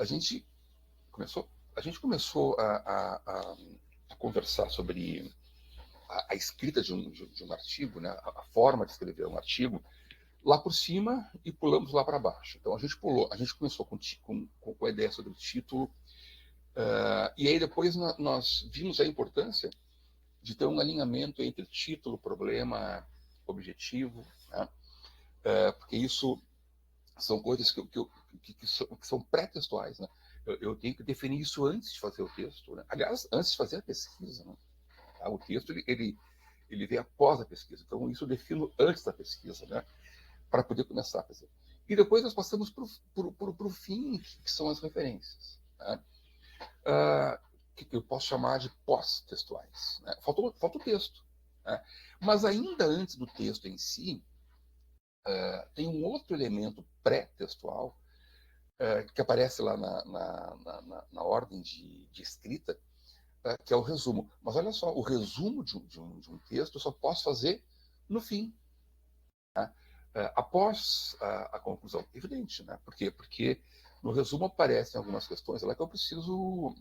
a gente começou a conversar sobre a escrita de um artigo, né, a forma de escrever um artigo, lá por cima e pulamos lá para baixo. Então a gente começou com a ideia sobre o título, e aí depois nós vimos a importância de ter um alinhamento entre título, problema, objetivo, né? Porque isso são coisas que são pré-textuais, né? Eu tenho que definir isso antes de fazer o texto, né? Aliás, antes de fazer a pesquisa, né? O texto ele vem após a pesquisa, então isso eu defino antes da pesquisa, né? Para poder começar a fazer. E depois nós passamos para o fim, que são as referências, né? Que eu posso chamar de pós-textuais, né? Falta o texto, né? Mas ainda antes do texto em si, tem um outro elemento pré-textual que aparece lá na ordem de escrita, que é o resumo. Mas olha só, o resumo de um texto eu só posso fazer no fim, né? Após a conclusão. Evidente, né? Por quê? Porque no resumo aparecem algumas questões lá que eu preciso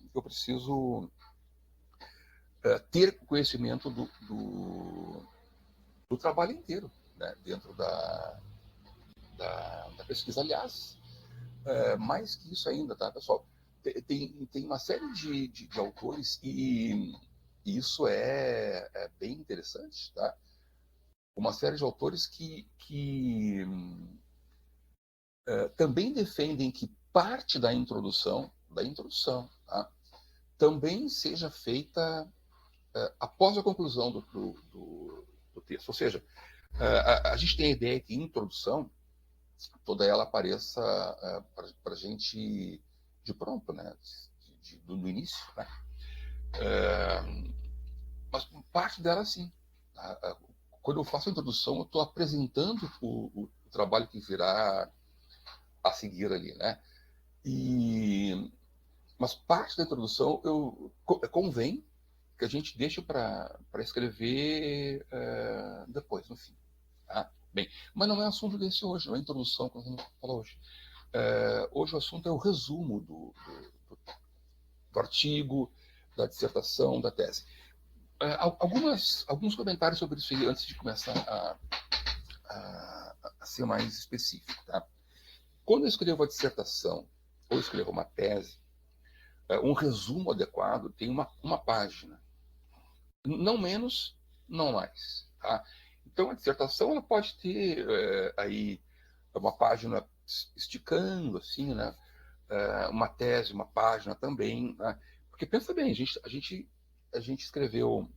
ter conhecimento do trabalho inteiro, né? Dentro da pesquisa. Aliás, mais que isso ainda, tá, pessoal? Tem uma série de autores e isso é bem interessante, tá? Uma série de autores que também defendem que parte da introdução, tá, também seja feita após a conclusão do texto. Ou seja, a gente tem a ideia que introdução, toda ela apareça para a gente de pronto, né? Do início, né? Mas parte dela, sim. Quando eu faço a introdução, eu estou apresentando o trabalho que virá a seguir ali, né? Mas parte da introdução convém que a gente deixe para escrever depois, no fim. Tá? Bem, mas não é assunto desse hoje, não é a introdução que a gente falou hoje. Hoje o assunto é o resumo do artigo, da dissertação, da tese. Alguns comentários sobre isso aí antes de começar a ser mais específico. Tá? Quando eu escrevo a dissertação ou escrevo uma tese, um resumo adequado tem uma página. Não menos, não mais. Tá? Então a dissertação ela pode ter aí uma página esticando, assim, né? Uma tese, uma página também. Né? Porque pensa bem, a gente escreveu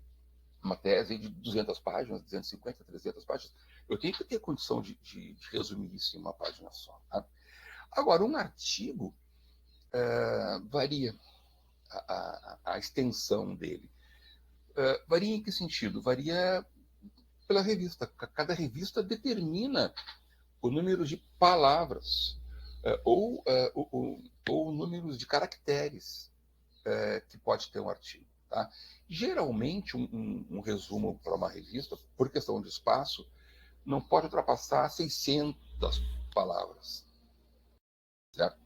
uma tese de 200 páginas, 250, 300 páginas. Eu tenho que ter condição de resumir isso em uma página só. Tá? Agora, um artigo varia a extensão dele. Varia em que sentido? Varia pela revista. Cada revista determina o número de palavras ou números de caracteres que pode ter um artigo. Tá? Geralmente, um resumo para uma revista, por questão de espaço, não pode ultrapassar 600 palavras. Certo?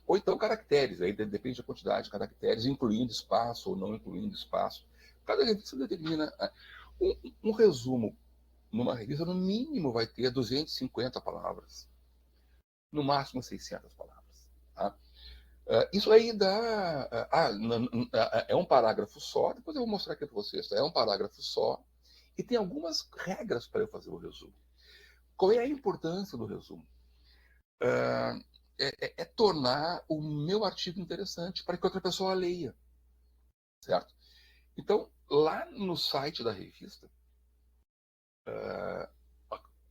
Ou então caracteres, aí depende da quantidade de caracteres, incluindo espaço ou não incluindo espaço. Cada revista determina. Um resumo numa revista, no mínimo, vai ter 250 palavras. No máximo 600 palavras. Tá? Isso aí dá. É um parágrafo só, depois eu vou mostrar aqui para vocês. Tá? É um parágrafo só e tem algumas regras para eu fazer o resumo. Qual é a importância do resumo? É tornar o meu artigo interessante para que outra pessoa leia. Certo? Então, lá no site da revista,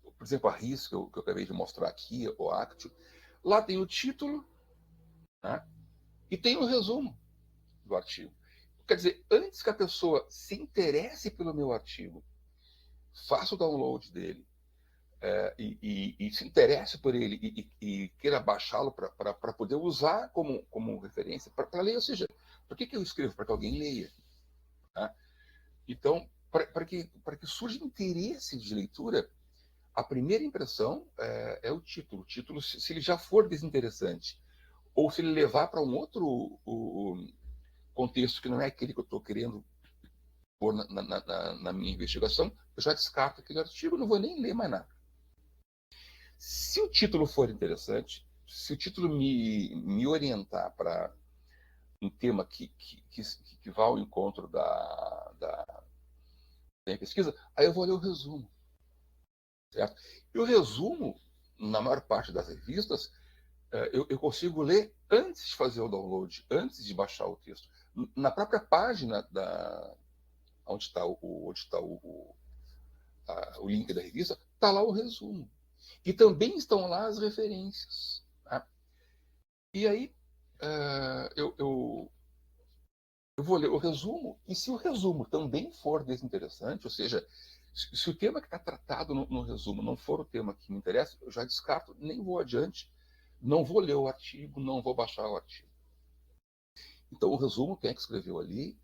por exemplo, a RIS, que eu acabei de mostrar aqui, o Actio, lá tem o título, né? E tem o resumo do artigo. Quer dizer, antes que a pessoa se interesse pelo meu artigo, faça o download dele e se interesse por ele e queira baixá-lo para poder usar como referência para ler, ou seja, por que eu escrevo? Para que alguém leia. Tá? Então, para que surja interesse de leitura, a primeira impressão é o título. O título, se ele já for desinteressante ou se ele levar para um outro contexto que não é aquele que eu estou querendo pôr na minha investigação, eu já descarto aquele artigo, não vou nem ler mais nada. Se o título for interessante, se o título me orientar para um tema que vá ao encontro da minha pesquisa, aí eu vou ler o resumo. Certo? E o resumo, na maior parte das revistas, eu consigo ler antes de fazer o download, antes de baixar o texto. Na própria página onde está o link da revista, está lá o resumo. E também estão lá as referências. Tá? E aí, eu vou ler o resumo, e se o resumo também for desinteressante, ou seja, se o tema que está tratado no resumo não for o tema que me interessa, eu já descarto, nem vou adiante, não vou ler o artigo, não vou baixar o artigo. Então, o resumo, quem é que escreveu ali?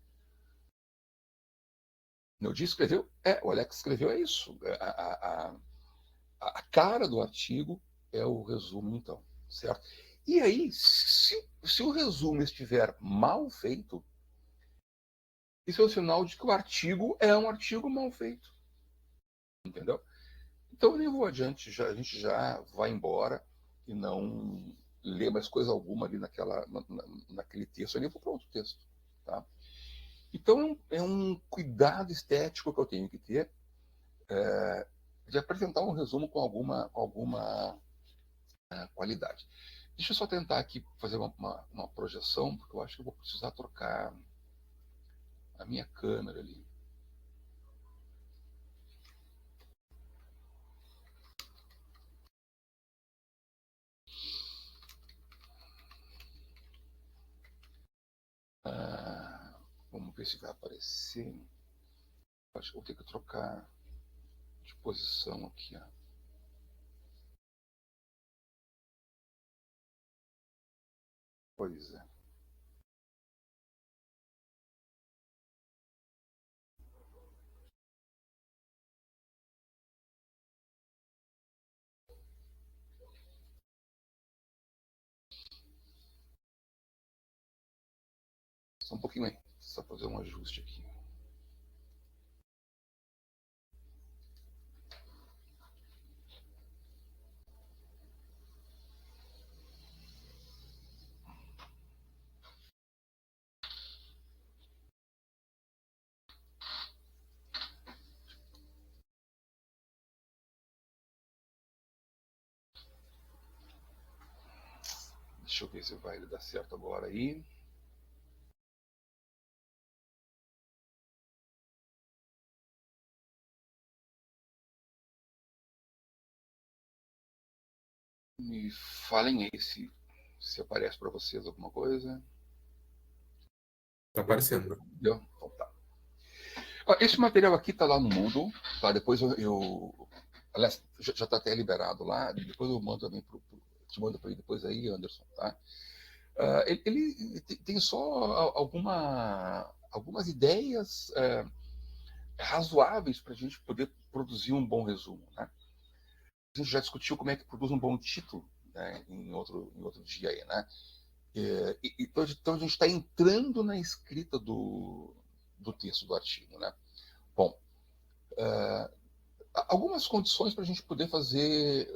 Meu dia escreveu? O Alex escreveu, é isso. A cara do artigo é o resumo, então, certo? E aí, se o resumo estiver mal feito, isso é um sinal de que o artigo é um artigo mal feito. Entendeu? Então eu nem vou adiante, a gente já vai embora e não lê mais coisa alguma ali naquele texto, ali eu vou para outro texto. Tá? Então é um cuidado estético que eu tenho que ter de apresentar um resumo com alguma qualidade. Deixa eu só tentar aqui fazer uma projeção, porque eu acho que eu vou precisar trocar a minha câmera ali. Vamos ver se vai aparecer. Acho que vou ter que trocar de posição aqui. Ó. Pois é. Só um pouquinho aí. Só fazer um ajuste aqui. Deixa eu ver se vai dar certo agora aí. Me falem aí se aparece para vocês alguma coisa. Tá aparecendo. Entendeu? Então tá. Esse material aqui está lá no Moodle, tá? Depois aliás, já está até liberado lá. Depois eu mando também te mando para ele depois aí, Anderson, tá? Ele tem só algumas ideias razoáveis para a gente poder produzir um bom resumo, né? A gente já discutiu como é que produz um bom título, né, em outro dia aí, né? Então a gente está entrando na escrita do texto, do artigo, né? Bom, algumas condições para a gente poder fazer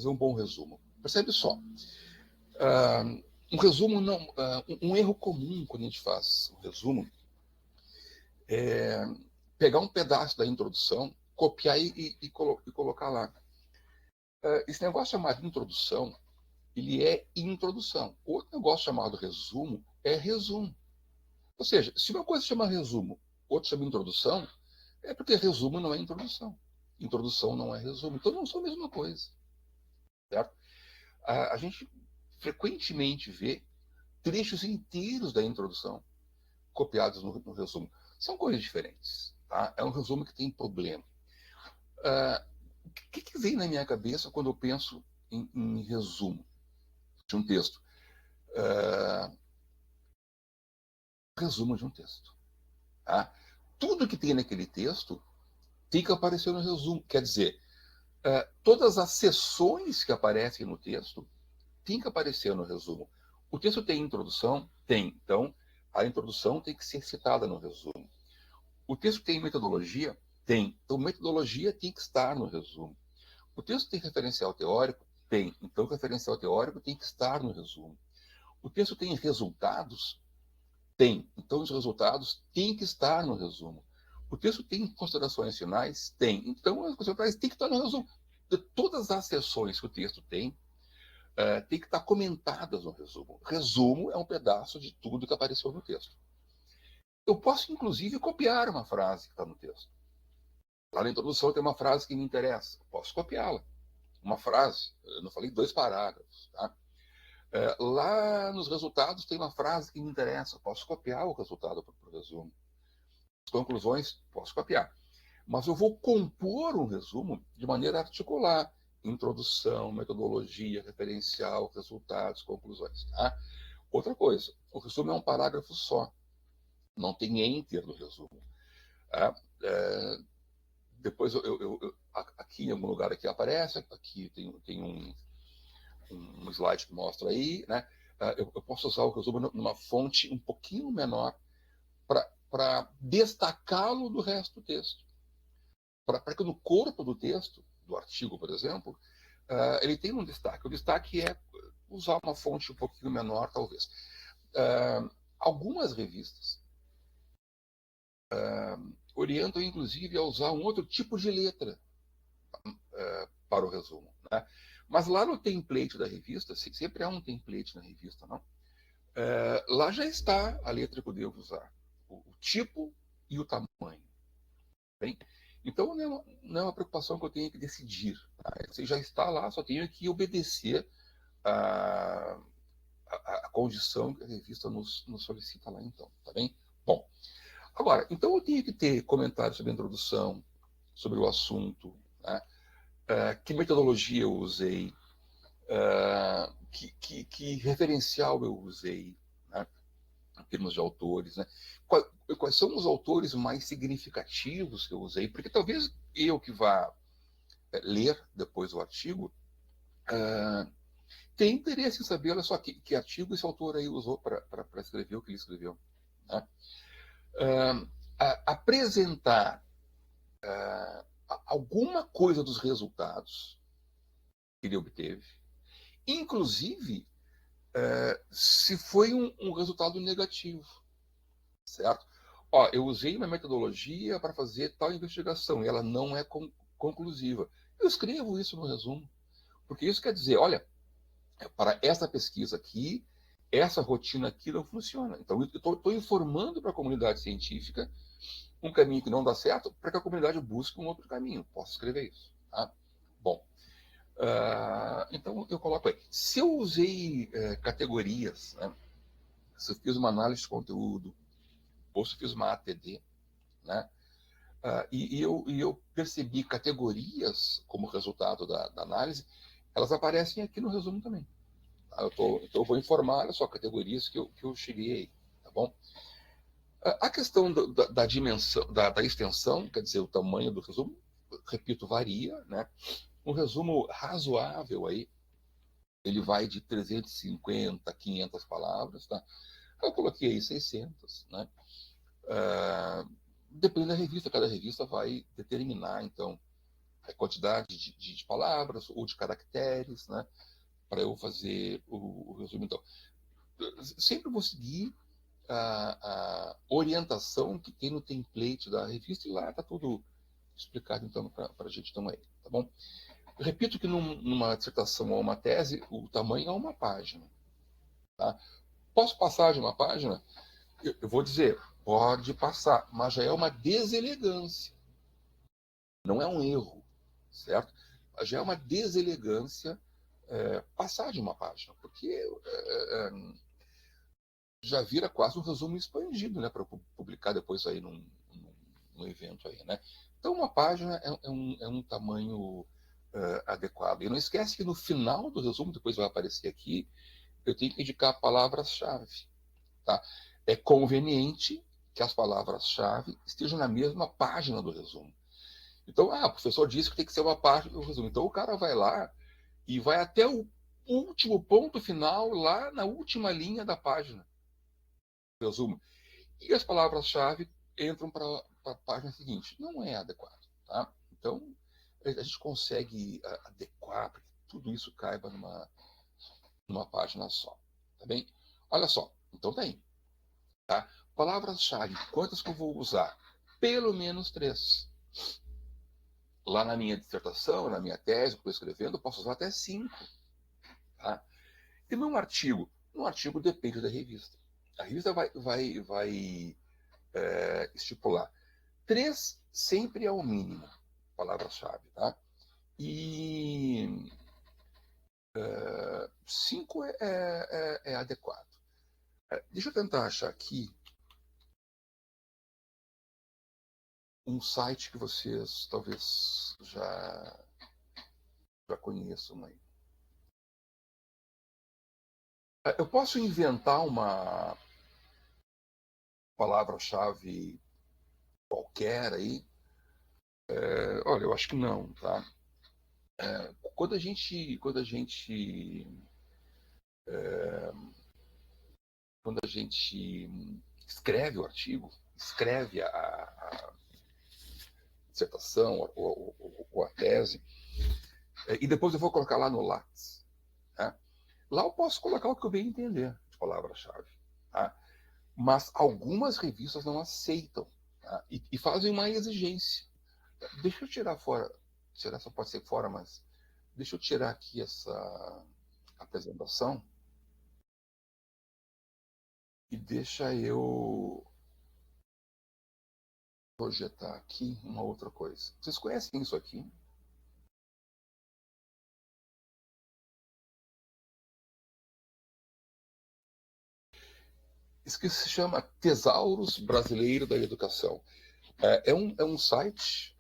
um bom resumo. Percebe só, um resumo não, um erro comum quando a gente faz um resumo é pegar um pedaço da introdução, copiar e colocar lá. Esse negócio chamado introdução, ele é introdução. Outro negócio chamado resumo é resumo. Ou seja, se uma coisa chama resumo, outra chama introdução, é porque resumo não é introdução. Introdução não é resumo. Então não são a mesma coisa. Certo? A gente frequentemente vê trechos inteiros da introdução copiados no resumo. São coisas diferentes. Tá? É um resumo que tem problema. O que vem na minha cabeça quando eu penso em resumo de um texto? Resumo de um texto. Tá? Tudo que tem naquele texto tem que aparecer no resumo. Quer dizer, todas as seções que aparecem no texto tem que aparecer no resumo. O texto tem introdução? Tem. Então, a introdução tem que ser citada no resumo. O texto tem metodologia? Tem. Então, metodologia tem que estar no resumo. O texto tem referencial teórico? Tem. Então, o referencial teórico tem que estar no resumo. O texto tem resultados? Tem. Então, os resultados têm que estar no resumo. O texto tem considerações finais? Tem. Então, as considerações finais têm que estar no resumo. De todas as seções que o texto tem que estar comentadas no resumo. Resumo é um pedaço de tudo que apareceu no texto. Eu posso, inclusive, copiar uma frase que está no texto. Lá na introdução tem uma frase que me interessa. Posso copiá-la. Uma frase. Eu não falei 2 parágrafos. Tá? Lá nos resultados tem uma frase que me interessa. Posso copiar o resultado para o resumo. As conclusões, posso copiar. Mas eu vou compor um resumo de maneira articular. Introdução, metodologia, referencial, resultados, conclusões. Tá? Outra coisa, o resumo é um parágrafo só. Não tem enter no resumo. Tá? Depois, aqui em algum lugar aqui aparece, aqui tem um slide que mostra aí, né? Eu posso usar o resumo numa fonte um pouquinho menor para destacá-lo do resto do texto. Para que no corpo do texto, do artigo, por exemplo, ele tenha um destaque. O destaque é usar uma fonte um pouquinho menor, talvez. Algumas revistas orientam, inclusive, a usar um outro tipo de letra para o resumo. Né? Mas lá no template da revista, sempre há um template na revista, não? Lá já está a letra que eu devo usar. O tipo e o tamanho. Bem? Então, não é uma preocupação que eu tenho que decidir. Tá? Você já está lá, só tenho que obedecer a condição que a revista nos solicita lá, então. Tá bem? Bom, agora, então eu tenho que ter comentários sobre a introdução, sobre o assunto, né? Que metodologia eu usei, que referencial eu usei, né? Em termos de autores, né? Quais são os autores mais significativos que eu usei? Porque talvez eu que vá ler depois o artigo tenha interesse em saber, olha só, que artigo esse autor aí usou para escrever o que ele escreveu. Né? Apresentar alguma coisa dos resultados que ele obteve, inclusive se foi um resultado negativo, certo? Ó, eu usei uma metodologia para fazer tal investigação e ela não é conclusiva. Eu escrevo isso no resumo, porque isso quer dizer, olha, para essa pesquisa aqui, essa rotina aqui não funciona. Então, eu estou informando para a comunidade científica um caminho que não dá certo para que a comunidade busque um outro caminho. Posso escrever isso. Tá? Bom, então eu coloco aí. Se eu usei categorias, né? Se eu fiz uma análise de conteúdo, ou se eu fiz uma ATD, né? E eu percebi categorias como resultado da análise, elas aparecem aqui no resumo também. Tá? Então eu vou informar, olha só, categorias que eu cheguei aí, tá bom? A questão da dimensão, da extensão, quer dizer, o tamanho do resumo, repito, varia, né? Um resumo razoável aí, ele vai de 350 a 500 palavras, tá? Eu coloquei aí 600, né? Depende da revista, cada revista vai determinar, então, a quantidade de palavras ou de caracteres, né? Para eu fazer o resumo. Então, sempre vou seguir a orientação que tem no template da revista e lá está tudo explicado, então, para a gente também, tá bom? Eu repito que numa dissertação ou uma tese, o tamanho é uma página. Tá? Posso passar de uma página? Eu vou dizer, pode passar, mas já é uma deselegância. Não é um erro, certo? Já é uma deselegância passar de uma página, porque já vira quase um resumo expandido, né, para publicar depois aí num evento aí, né? Então uma página é um tamanho adequado. E não esquece que no final do resumo, depois vai aparecer aqui, eu tenho que indicar palavras-chave. Tá? É conveniente que as palavras-chave estejam na mesma página do resumo. Então, o professor disse que tem que ser uma página do resumo. Então o cara vai lá e vai até o último ponto final lá na última linha da página. Resumo. E as palavras-chave entram para a página seguinte. Não é adequado. Tá? Então, a gente consegue adequar para que tudo isso caiba numa página só. Tá bem? Olha só. Então tem. Tá? Palavras-chave. Quantas que eu vou usar? Pelo menos 3. Lá na minha dissertação, na minha tese que estou escrevendo, eu posso usar até 5. Tá? E num artigo? Num artigo depende da revista. A revista vai estipular 3 sempre é o mínimo, palavra-chave, tá? E 5 é adequado. Deixa eu tentar achar aqui um site que vocês talvez já conheçam aí. Eu posso inventar uma palavra-chave qualquer aí? Olha, eu acho que não, tá? Quando a gente escreve o artigo, escreve a dissertação ou a tese, e depois eu vou colocar lá no Lattes. Tá? Lá eu posso colocar o que eu bem entender de palavra-chave. Tá? Mas algumas revistas não aceitam, tá? E fazem uma exigência. Deixa eu tirar fora, tirar só pode ser fora, mas deixa eu tirar aqui essa apresentação e deixa eu projetar aqui uma outra coisa. Vocês conhecem isso aqui? Isso que se chama Tesauros Brasileiro da Educação. É um site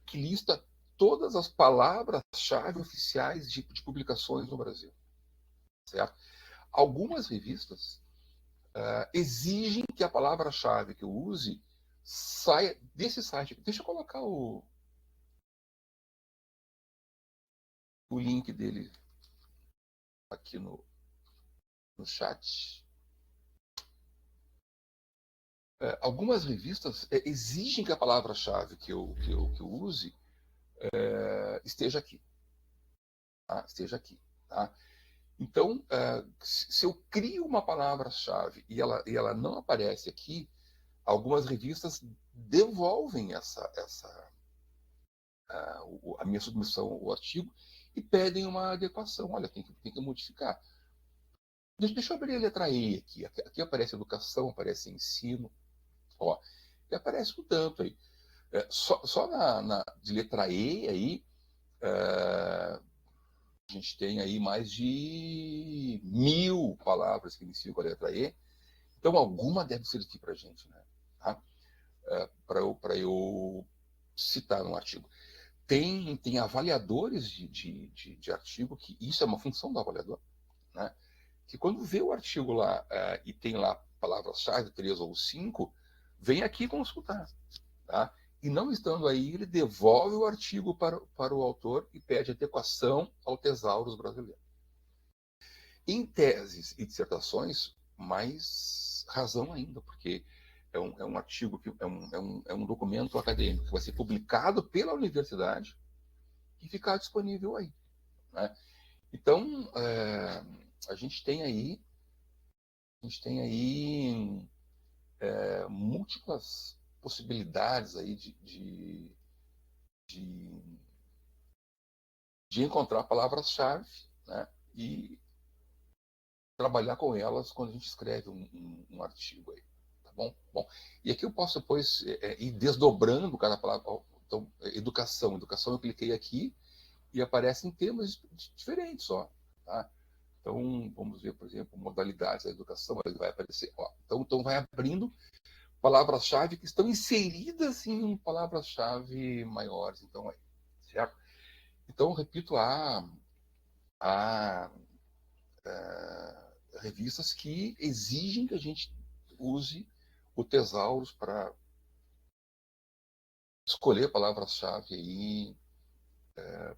que lista todas as palavras-chave oficiais de publicações no Brasil. Certo? Algumas revistas exigem que a palavra-chave que eu use saia desse site. Deixa eu colocar o link dele aqui no chat. Algumas revistas exigem que a palavra-chave que eu use esteja aqui. Tá? Esteja aqui. Tá? Então, se eu crio uma palavra-chave e ela não aparece aqui, algumas revistas devolvem a minha submissão ao artigo e pedem uma adequação. Olha, tem que modificar. Deixa eu abrir a letra E aqui. Aqui aparece educação, aparece ensino. Ó, e aparece um tanto aí. Só de letra E aí, a gente tem aí mais de 1000 palavras que iniciam com a letra E. Então, alguma deve servir para a gente, né? Tá? Para eu citar no artigo. Tem avaliadores de artigo, que isso é uma função do avaliador, né? Que quando vê o artigo lá e tem lá palavras-chave, 3 ou 5, vem aqui consultar. Tá? E não estando aí, ele devolve o artigo para o autor e pede adequação ao Tesauros Brasileiro. Em teses e dissertações, mais razão ainda, porque é um artigo, é um documento acadêmico que vai ser publicado pela universidade e ficar disponível aí. Né? Então, a gente tem aí múltiplas possibilidades aí de encontrar palavras-chave, né? E trabalhar com elas quando a gente escreve um artigo aí, tá bom? Bom, e aqui eu posso depois ir desdobrando cada palavra. Então, educação eu cliquei aqui e aparecem temas diferentes, ó, tá? Então, vamos ver, por exemplo, modalidades da educação, ele vai aparecer, ó. Então vai abrindo palavras-chave que estão inseridas em palavras-chave maiores, então aí, certo? Então, repito, há revistas que exigem que a gente use o Tesauros para escolher palavras-chave aí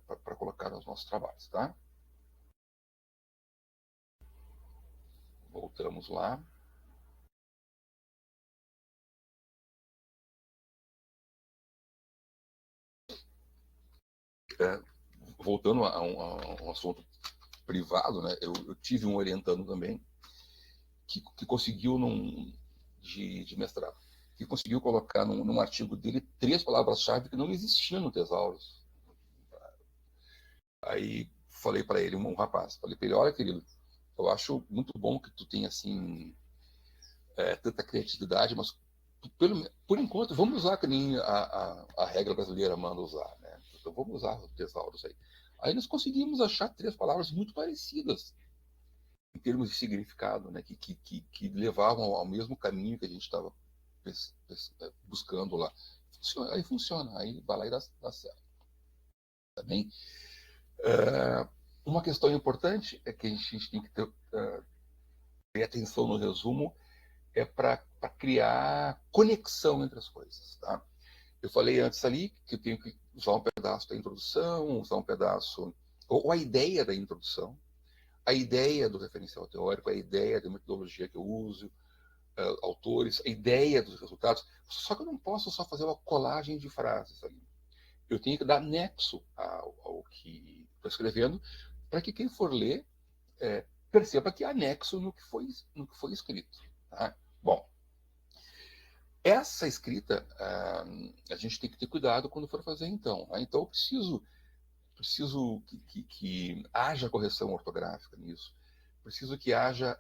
para colocar nos nossos trabalhos, tá? Voltamos lá. Voltando a um assunto privado, né? Eu tive um orientando também que conseguiu, de mestrado, que conseguiu colocar num artigo dele 3 palavras-chave que não existiam no Tesaurus. Aí falei para ele, um rapaz, falei para ele, olha, querido, eu acho muito bom que tu tenha, assim, tanta criatividade, mas por enquanto, vamos usar que nem a regra brasileira manda usar, né? Então vamos usar o Tesaurus aí. Aí nós conseguimos achar 3 palavras muito parecidas em termos de significado, né? Que levavam ao mesmo caminho que a gente estava buscando lá. Aí funciona, aí vai lá e dá certo. Tá bem? Uma questão importante é que a gente tem que ter atenção no resumo, é para criar conexão entre as coisas. Tá? Eu falei antes ali que eu tenho que usar um pedaço da introdução, usar um pedaço, ou a ideia da introdução, a ideia do referencial teórico, a ideia da metodologia que eu uso, autores, a ideia dos resultados. Só que eu não posso só fazer uma colagem de frases ali. Eu tenho que dar nexo ao que estou escrevendo, para que quem for ler perceba que há nexo no que foi escrito. Tá? Bom, essa escrita a gente tem que ter cuidado quando for fazer então. Então eu preciso que haja correção ortográfica nisso, preciso que haja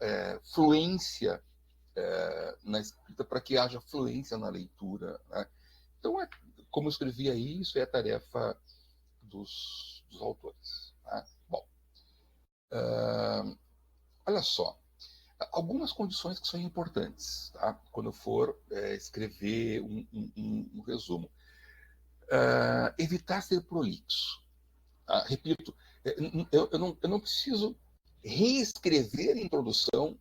fluência na escrita para que haja fluência na leitura. Né? Então, como eu escrevi aí, isso é a tarefa dos autores. Tá? Bom, olha só, algumas condições que são importantes, tá? Quando eu for escrever um resumo. Evitar ser prolixo. Repito, eu não preciso reescrever a introdução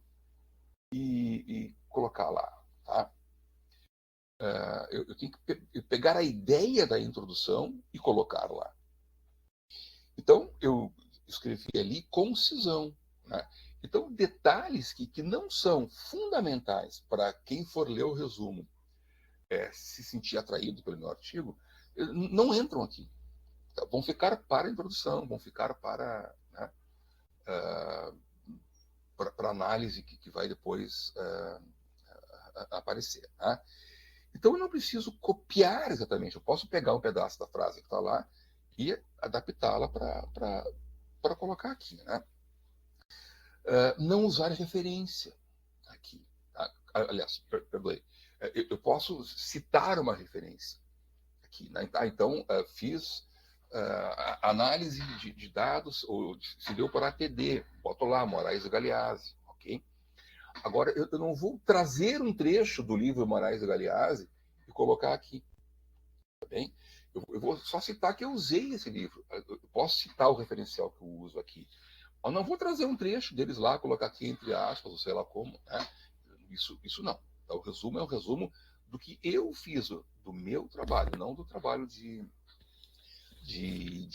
e colocar lá. Tá? Eu tenho que pegar a ideia da introdução e colocar lá. Então, eu escrevi ali concisão. Né? Então, detalhes que não são fundamentais para quem for ler o resumo se sentir atraído pelo meu artigo, não entram aqui. Tá? Vão ficar para a introdução, vão ficar para, né, para análise que vai depois aparecer. Tá? Então, eu não preciso copiar exatamente. Eu posso pegar um pedaço da frase que está lá e adaptá-la para colocar aqui. Né? Não usar referência aqui. Tá? Aliás, perdoe. Eu posso citar uma referência aqui. Né? Então, fiz análise de dados, ou se deu por ATD, boto lá, Moraes e Galeazzi. Okay? Agora, eu não vou trazer um trecho do livro Moraes e Galeazzi e colocar aqui. Tá bem? Eu vou só citar que eu usei esse livro. Eu posso citar o referencial que eu uso aqui. Eu não vou trazer um trecho deles lá, colocar aqui entre aspas, ou sei lá como. Né? Isso não. Então, o resumo é um resumo do que eu fiz, do meu trabalho, não do trabalho de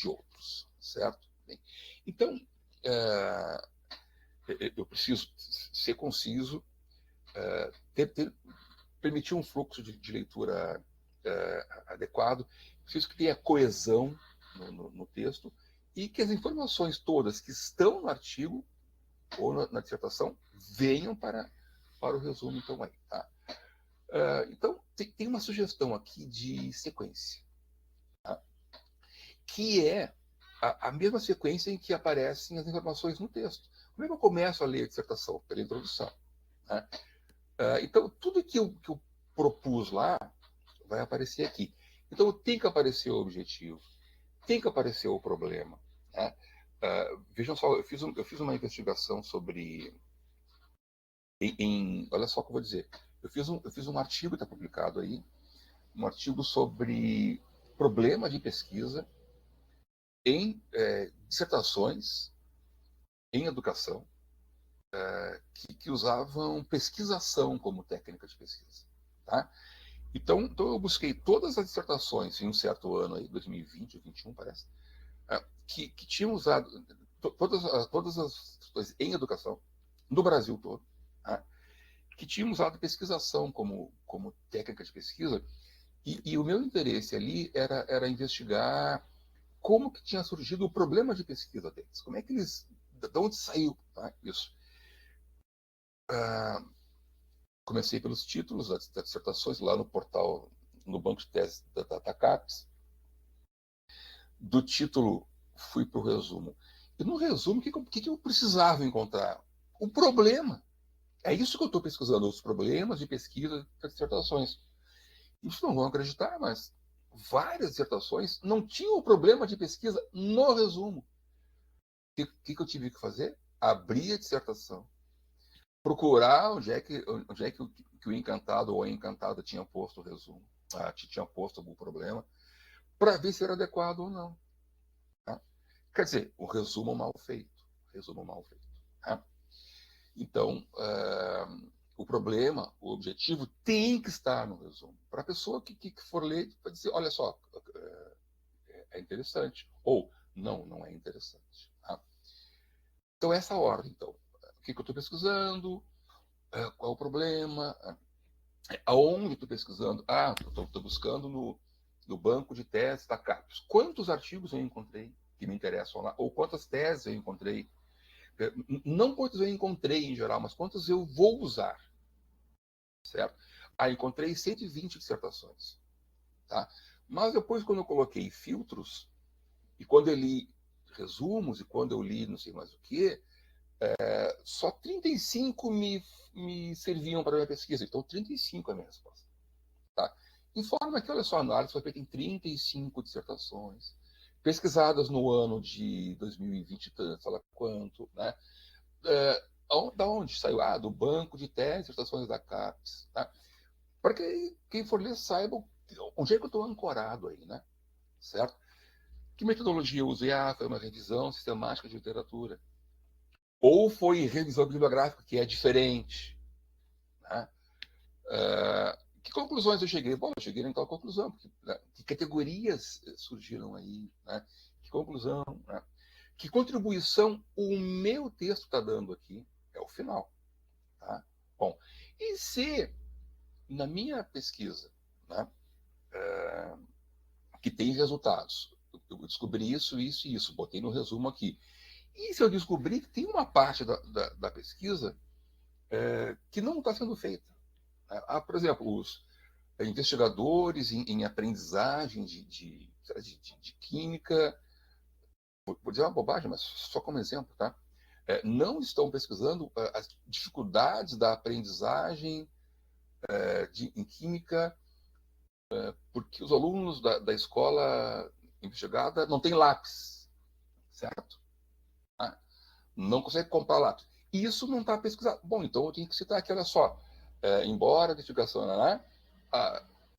outros. Certo? Bem, então, eu preciso ser conciso, permitir um fluxo de leitura adequado, preciso que tenha coesão no texto e que as informações todas que estão no artigo ou na dissertação venham para o resumo. Então, aí, tá? Então, tem uma sugestão aqui de sequência, tá? Que é a mesma sequência em que aparecem as informações no texto. Como é que eu começo a ler a dissertação? Pela introdução. Né? Então, tudo que eu propus lá vai aparecer aqui. Então, tem que aparecer o objetivo, tem que aparecer o problema. Né? Vejam só, eu fiz uma investigação sobre... olha só o que eu vou dizer. Eu fiz um artigo, está publicado aí, um artigo sobre problema de pesquisa em dissertações em educação que usavam pesquisação como técnica de pesquisa. Tá? Então, eu busquei todas as dissertações em um certo ano, aí, 2020, 2021, parece, que tinham usado todas as coisas em educação, no Brasil todo, que tinham usado pesquisação como técnica de pesquisa, e o meu interesse ali era investigar como que tinha surgido o problema de pesquisa deles, como é que eles, de onde saiu, tá, isso. Comecei pelos títulos das dissertações lá no portal, no banco de tese da CAPES. Do título fui para o resumo. E no resumo, o que eu precisava encontrar? O problema. É isso que eu estou pesquisando, os problemas de pesquisa das dissertações. Isso não vão acreditar, mas várias dissertações não tinham o problema de pesquisa no resumo. O que eu tive que fazer? Abrir a dissertação, procurar onde é que o encantado ou a encantada tinha posto o resumo, tinha posto algum problema, para ver se era adequado ou não. Tá? Quer dizer, o resumo mal feito. Resumo mal feito. Tá? Então, o problema, o objetivo tem que estar no resumo. Para a pessoa que for ler, vai dizer, olha só, é interessante. Ou, não é interessante. Tá? Então, essa ordem. Então, o que eu estou pesquisando? Qual é o problema? Aonde estou pesquisando? Estou buscando no banco de teses da CAPES. Quantos artigos eu encontrei que me interessam lá? Ou quantas teses eu encontrei? Não quantas eu encontrei em geral, mas quantas eu vou usar. Certo? Encontrei 120 dissertações. Tá? Mas depois, quando eu coloquei filtros, e quando eu li resumos, e quando eu li não sei mais o que, só 35 me serviam para a minha pesquisa. Então, 35 é a minha resposta. Tá? Informa que, olha só, a análise foi feita em 35 dissertações, pesquisadas no ano de 2020, sei lá quanto, né? Da onde saiu? Do banco de teses e dissertações da CAPES. Tá? Para que quem for ler saiba onde é que eu estou ancorado aí, né? Certo? Que metodologia eu usei? Foi uma revisão sistemática de literatura. Ou foi revisão bibliográfica, que é diferente. Né? Que conclusões eu cheguei? Bom, eu cheguei em tal conclusão. Porque, né? Que categorias surgiram aí? Né? Que conclusão? Né? Que contribuição o meu texto está dando aqui? É o final. Tá? Bom, e se na minha pesquisa, né, que tem resultados, eu descobri isso, isso e isso, botei no resumo aqui. E se eu descobrir que tem uma parte da pesquisa que não está sendo feita? Por exemplo, os investigadores em aprendizagem de química, vou dizer uma bobagem, mas só como exemplo, tá? Não estão pesquisando as dificuldades da aprendizagem em química, porque os alunos da escola investigada não têm lápis, certo? Não consegue comprar lápis. E isso não está pesquisado. Bom, então eu tenho que citar aqui, olha só, embora a investigação, né,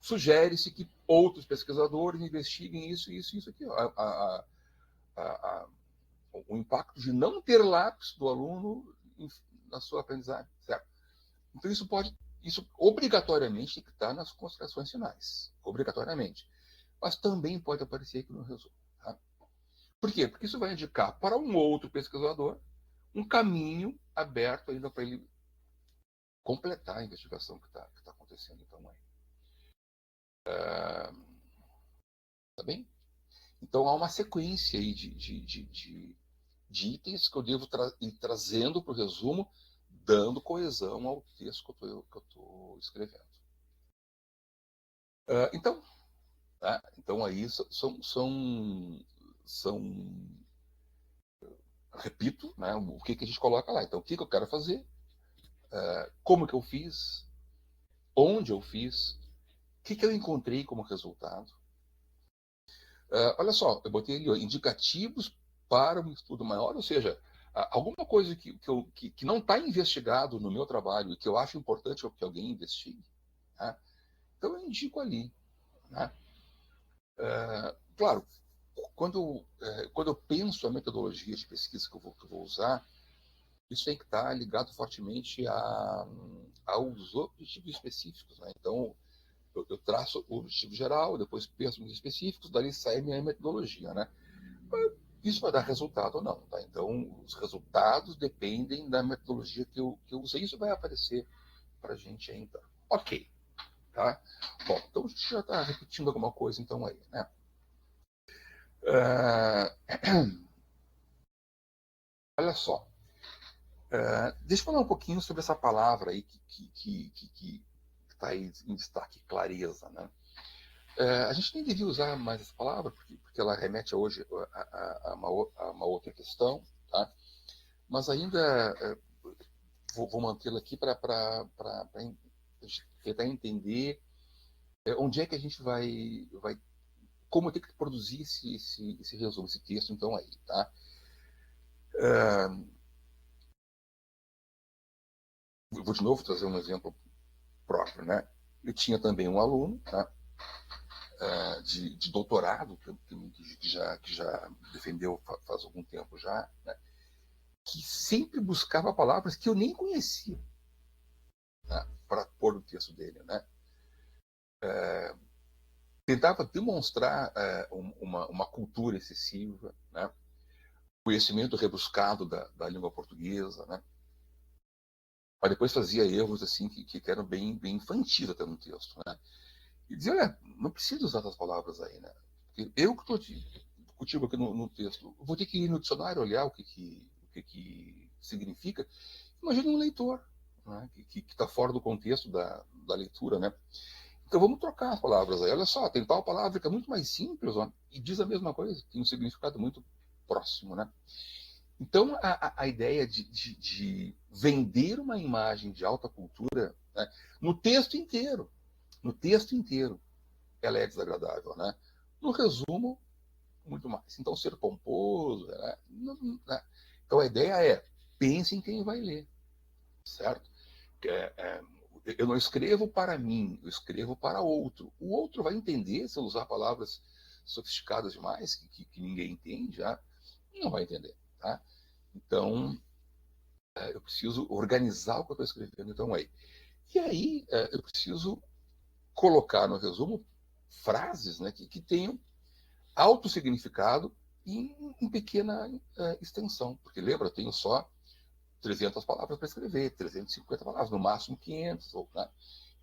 sugere-se que outros pesquisadores investiguem isso, isso, isso aqui. O impacto de não ter lápis do aluno na sua aprendizagem, certo? Então isso obrigatoriamente tem que estar nas considerações finais, obrigatoriamente. Mas também pode aparecer aqui no resumo. Tá? Por quê? Porque isso vai indicar para um outro pesquisador um caminho aberto ainda para ele completar a investigação que está acontecendo. Então, tá bem? Então, há uma sequência aí de itens que eu devo ir trazendo para o resumo, dando coesão ao texto que eu estou escrevendo. Então, tá? Então, aí repito, né, o que a gente coloca lá. Então, o que eu quero fazer, como que eu fiz, onde eu fiz, o que eu encontrei como resultado. Olha só, eu botei ali, ó, indicativos para um estudo maior, ou seja, alguma coisa que não está investigado no meu trabalho e que eu acho importante que alguém investigue, né? Então eu indico ali. Né? Claro, quando eu penso a metodologia de pesquisa que eu vou usar, isso tem que estar ligado fortemente aos objetivos específicos. Né? Então, eu traço o objetivo geral, depois penso nos específicos, dali sai minha metodologia. Né? Isso vai dar resultado ou não. Tá? Então, os resultados dependem da metodologia que eu usei. Isso vai aparecer para a gente aí, então. Ok. Tá? Bom, então a gente já está repetindo alguma coisa, então, aí, né? Olha só. Deixa eu falar um pouquinho sobre essa palavra aí que está aí em destaque, clareza, né? A gente nem devia usar mais essa palavra, porque ela remete hoje a uma outra questão, tá? Mas ainda vou mantê-la aqui para tentar entender onde é que a gente vai como tem que produzir esse resumo, esse texto, então, aí, tá? Vou de novo trazer um exemplo próprio, né? Eu tinha também um aluno, tá? De doutorado, que já defendeu faz algum tempo já, né? Que sempre buscava palavras que eu nem conhecia, né? Para pôr no texto dele, né? Tentava demonstrar uma cultura excessiva, né? Conhecimento rebuscado da língua portuguesa, né? Mas depois fazia erros assim que eram bem infantis até no texto, né? E dizia, olha, não precisa usar essas palavras aí, né? Eu que estou contigo aqui no texto, vou ter que ir no dicionário olhar o que significa. Imagina um leitor, né? Que está fora do contexto da leitura, né? Então vamos trocar as palavras aí. Olha só, tem tal palavra que é muito mais simples, ó, e diz a mesma coisa, tem um significado muito próximo, né? Então, a ideia de vender uma imagem de alta cultura, né, no texto inteiro, ela é desagradável, né? No resumo, muito mais. Então, ser pomposo, né? Então, a ideia é, pense em quem vai ler, certo? Eu não escrevo para mim, eu escrevo para outro. O outro vai entender se eu usar palavras sofisticadas demais, que ninguém entende, já, não vai entender, tá? Então, eu preciso organizar o que eu estou escrevendo, então aí. E aí, eu preciso colocar no resumo frases, né, que tenham alto significado em pequena extensão. Porque, lembra, eu tenho só 300 palavras para escrever, 350 palavras, no máximo 500. Né?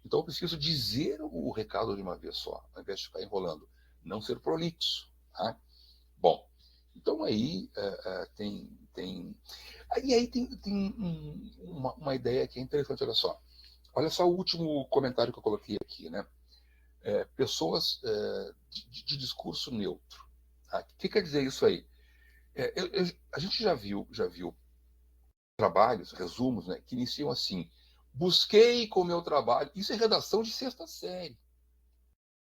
Então, eu preciso dizer o recado de uma vez só, ao invés de ficar enrolando. Não ser prolixo. Tá? Bom, então aí tem. E aí tem uma ideia que é interessante, olha só. Olha só o último comentário que eu coloquei aqui, né? Pessoas de discurso neutro. Tá? O que quer dizer isso aí? A gente já viu trabalhos, resumos, né, que iniciam assim: busquei com o meu trabalho. Isso é redação de sexta série.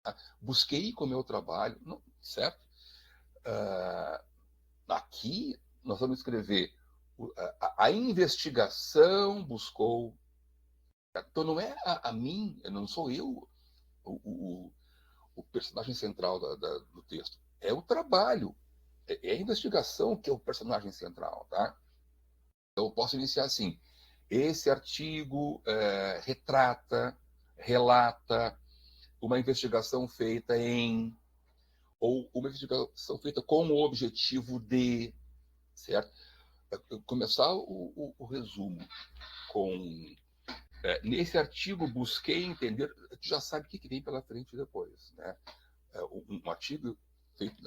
Tá? Busquei com o meu trabalho, não, certo? Aqui nós vamos escrever a investigação buscou. Então não é a mim, não sou eu o personagem central do texto. É o trabalho, é a investigação que é o personagem central, tá? Então eu posso iniciar assim: esse artigo retrata, relata uma investigação feita em, ou uma investigação feita com o objetivo de, certo? Começar o resumo com nesse artigo busquei entender, tu já sabe o que vem pela frente depois, né? Um artigo feito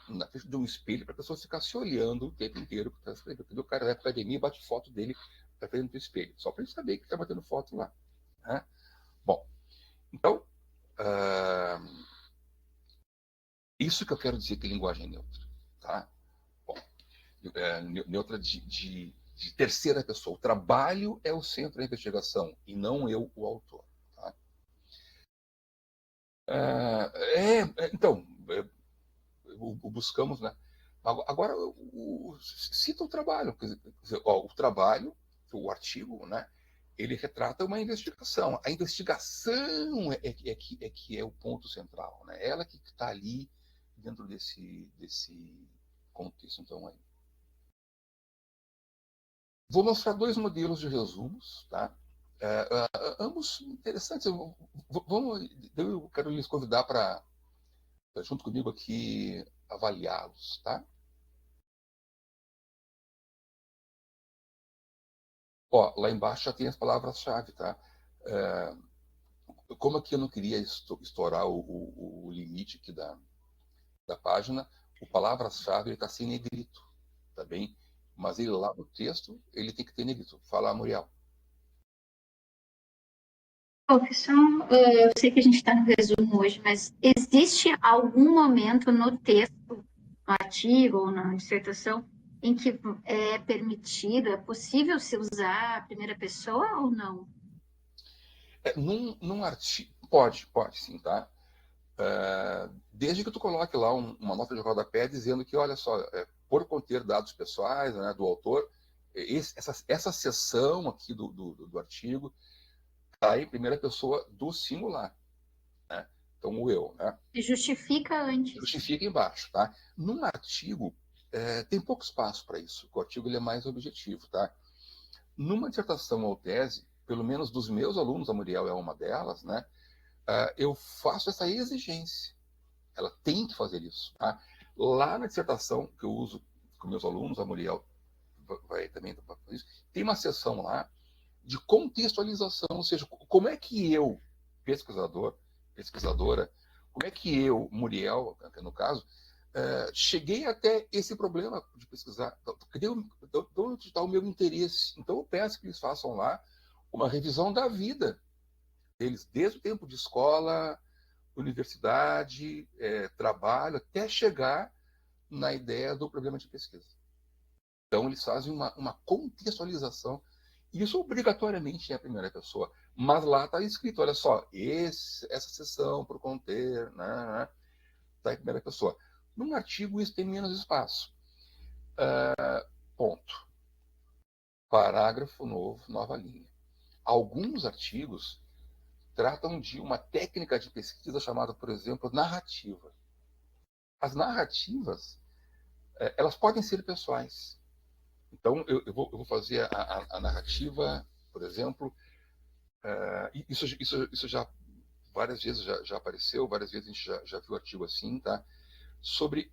na frente de um espelho para a pessoa ficar se olhando o tempo inteiro que está escrevendo. O cara da academia bate foto dele para frente do espelho, só para ele saber que está batendo foto lá. Né? Bom, então, isso que eu quero dizer que é linguagem neutra. Tá? Bom, neutra de terceira pessoa. O trabalho é o centro da investigação e não eu, o autor. Tá? Então, o buscamos, né? Agora, cita o trabalho. Quer dizer, o trabalho, o artigo, né? Ele retrata uma investigação. A investigação que é o ponto central, né? Ela que está ali dentro desse contexto. Então, aí. Vou mostrar dois modelos de resumos, tá? Ambos interessantes. Eu quero lhes convidar para, junto comigo aqui, avaliá-los, tá? Ó, lá embaixo já tem as palavras-chave, tá? Como aqui eu não queria estourar o limite aqui da página, o palavra-chave está sem negrito, tá bem? Mas ele lá no texto, ele tem que ter negrito. Fala, Muriel. Professor, eu sei que a gente está no resumo hoje, mas existe algum momento no texto, no artigo ou na dissertação, em que é permitido, é possível se usar a primeira pessoa ou não? Num artigo, pode sim, tá? Desde que tu coloque lá uma nota de rodapé dizendo que, olha só, por conter dados pessoais, né, do autor, essa seção aqui do artigo está em primeira pessoa do singular, né? Então, o eu, né? Se justifica antes. Justifica embaixo, tá? Num artigo, tem pouco espaço para isso. O artigo ele é mais objetivo, tá? Numa dissertação ou tese, pelo menos dos meus alunos, a Muriel é uma delas, né? Eu faço essa exigência. Ela tem que fazer isso, tá? Lá na dissertação que eu uso com meus alunos, a Muriel vai também fazer isso, tem uma seção lá de contextualização, ou seja, como é que eu, pesquisadora, como é que eu, Muriel, no caso, cheguei até esse problema de pesquisar, de onde está o meu interesse. Então eu peço que eles façam lá uma revisão da vida deles, desde o tempo de escola, universidade, trabalho, até chegar na ideia do problema de pesquisa. Então eles fazem uma contextualização. Isso obrigatoriamente é a primeira pessoa. Mas lá está escrito, olha só, essa sessão por conter, né, está em primeira pessoa. Num artigo isso tem menos espaço. Ponto. Parágrafo novo, nova linha. Alguns artigos tratam de uma técnica de pesquisa chamada, por exemplo, narrativa. As narrativas, elas podem ser pessoais. Então, eu vou fazer a narrativa, por exemplo, isso já várias vezes já apareceu, várias vezes a gente já viu artigo assim, tá? Sobre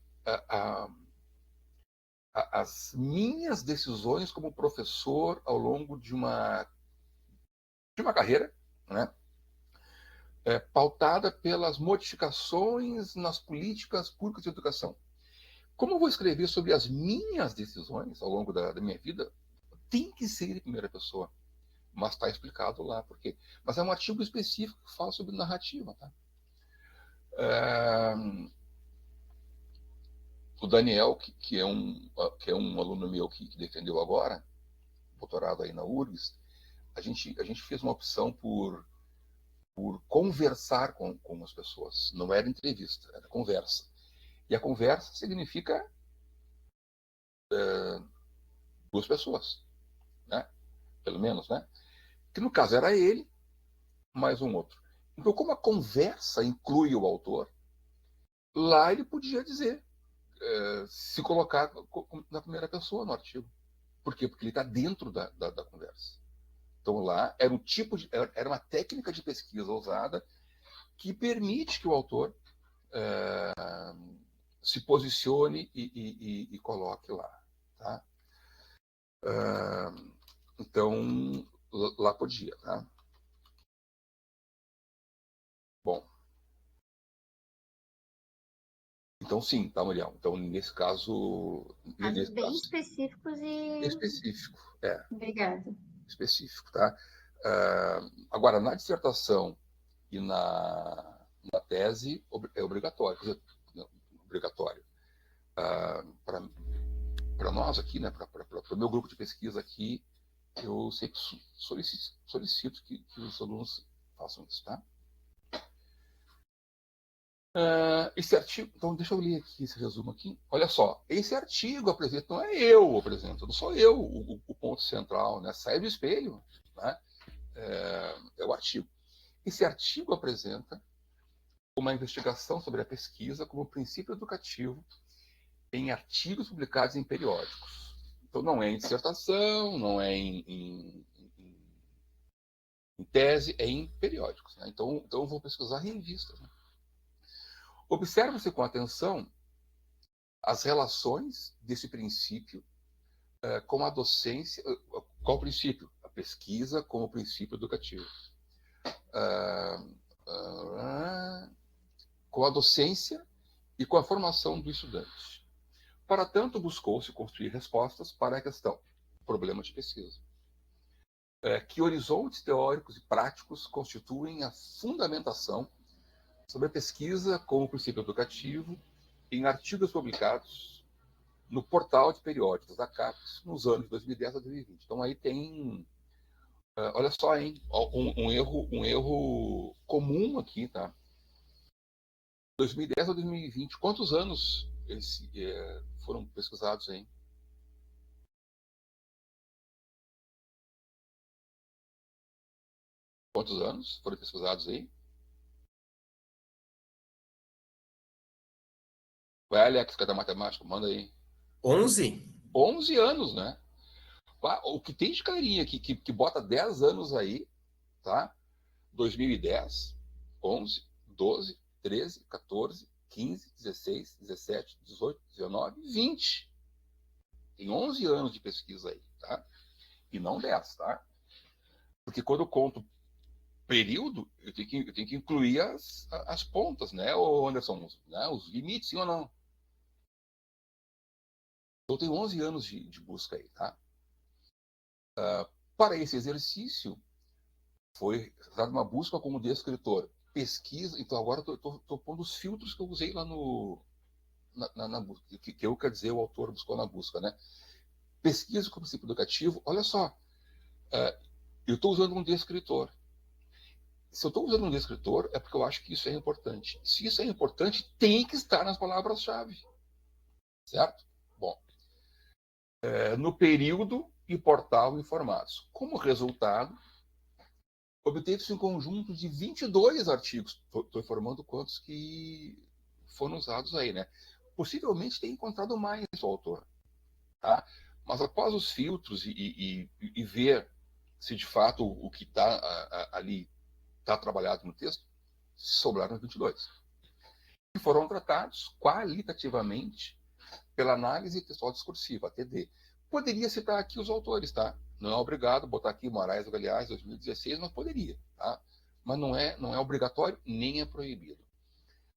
as minhas decisões como professor ao longo de uma carreira, né? Pautada pelas modificações nas políticas públicas de educação. Como eu vou escrever sobre as minhas decisões ao longo da minha vida, tem que ser em primeira pessoa. Mas está explicado lá por quê. Mas é um artigo específico que fala sobre narrativa. Tá? O Daniel, que é um aluno meu que defendeu agora, doutorado aí na URGS, a gente fez uma opção por conversar com as pessoas. Não era entrevista, era conversa. E a conversa significa duas pessoas, né? Pelo menos, né? Que no caso era ele, mais um outro. Então, como a conversa inclui o autor, lá ele podia dizer, se colocar na primeira pessoa no artigo. Por quê? Porque ele está dentro da conversa. Então, lá era era uma técnica de pesquisa usada que permite que o autor se posicione e coloque lá. Tá? Então, lá podia. Tá? Bom. Então, sim, tá, Muriel? Então, nesse caso... Casos bem específicos e... Específico, Obrigada. Específico, tá? Agora, na dissertação e na tese, é obrigatório. Quer dizer, obrigatório. Para nós aqui, né, para o meu grupo de pesquisa aqui, eu sempre solicito que os alunos façam isso, tá? Esse artigo, então deixa eu ler aqui esse resumo aqui. Olha só, esse artigo apresenta, não é eu apresento, não sou eu o ponto central, né? Sai do espelho, né? É o artigo. Esse artigo apresenta uma investigação sobre a pesquisa como princípio educativo em artigos publicados em periódicos. Então não é em dissertação, não é em tese, é em periódicos. Né? Então eu vou pesquisar revistas. Né? Observa-se com atenção as relações desse princípio com a docência. Qual o princípio? A pesquisa como princípio educativo. com a docência e com a formação do estudante. Para tanto, buscou-se construir respostas para a questão, problema de pesquisa. Que horizontes teóricos e práticos constituem a fundamentação sobre a pesquisa como princípio educativo em artigos publicados no portal de periódicos da CAPES nos anos de 2010 a 2020. Então, aí tem, olha só, hein, um erro comum aqui, tá? 2010 a 2020, quantos anos eles foram pesquisados, hein? Quantos anos foram pesquisados aí? Vai, Alex, que é da matemática, manda aí. 11? 11 anos, né? O que tem de carinha aqui, que bota 10 anos aí, tá? 2010, 11, 12, 13, 14, 15, 16, 17, 18, 19, 20. Tem 11 anos de pesquisa aí, tá? E não 10, tá? Porque quando eu conto período, eu tenho que incluir as pontas, né, ô Anderson? Né, os limites, sim ou não? Eu tenho 11 anos de busca aí, tá? Para esse exercício, foi dada uma busca como descritor. Pesquisa, então agora estou pondo os filtros que eu usei lá na busca, que eu, quer dizer, o autor buscou na busca, né? Pesquisa com princípio educativo, olha só, eu estou usando um descritor. Se eu estou usando um descritor, é porque eu acho que isso é importante. Se isso é importante, tem que estar nas palavras-chave. Certo? Bom, no período e portal informados. Como resultado, obteve-se um conjunto de 22 artigos. Estou informando quantos que foram usados aí, né? Possivelmente tem encontrado mais o autor. Tá? Mas após os filtros e ver se de fato o que está ali está trabalhado no texto, sobraram 22. E foram tratados qualitativamente pela análise textual discursiva, ATD. Poderia citar aqui os autores, tá? Não é obrigado botar aqui Moraes Galeaz, 2016, mas poderia, tá? Mas não é obrigatório, nem é proibido.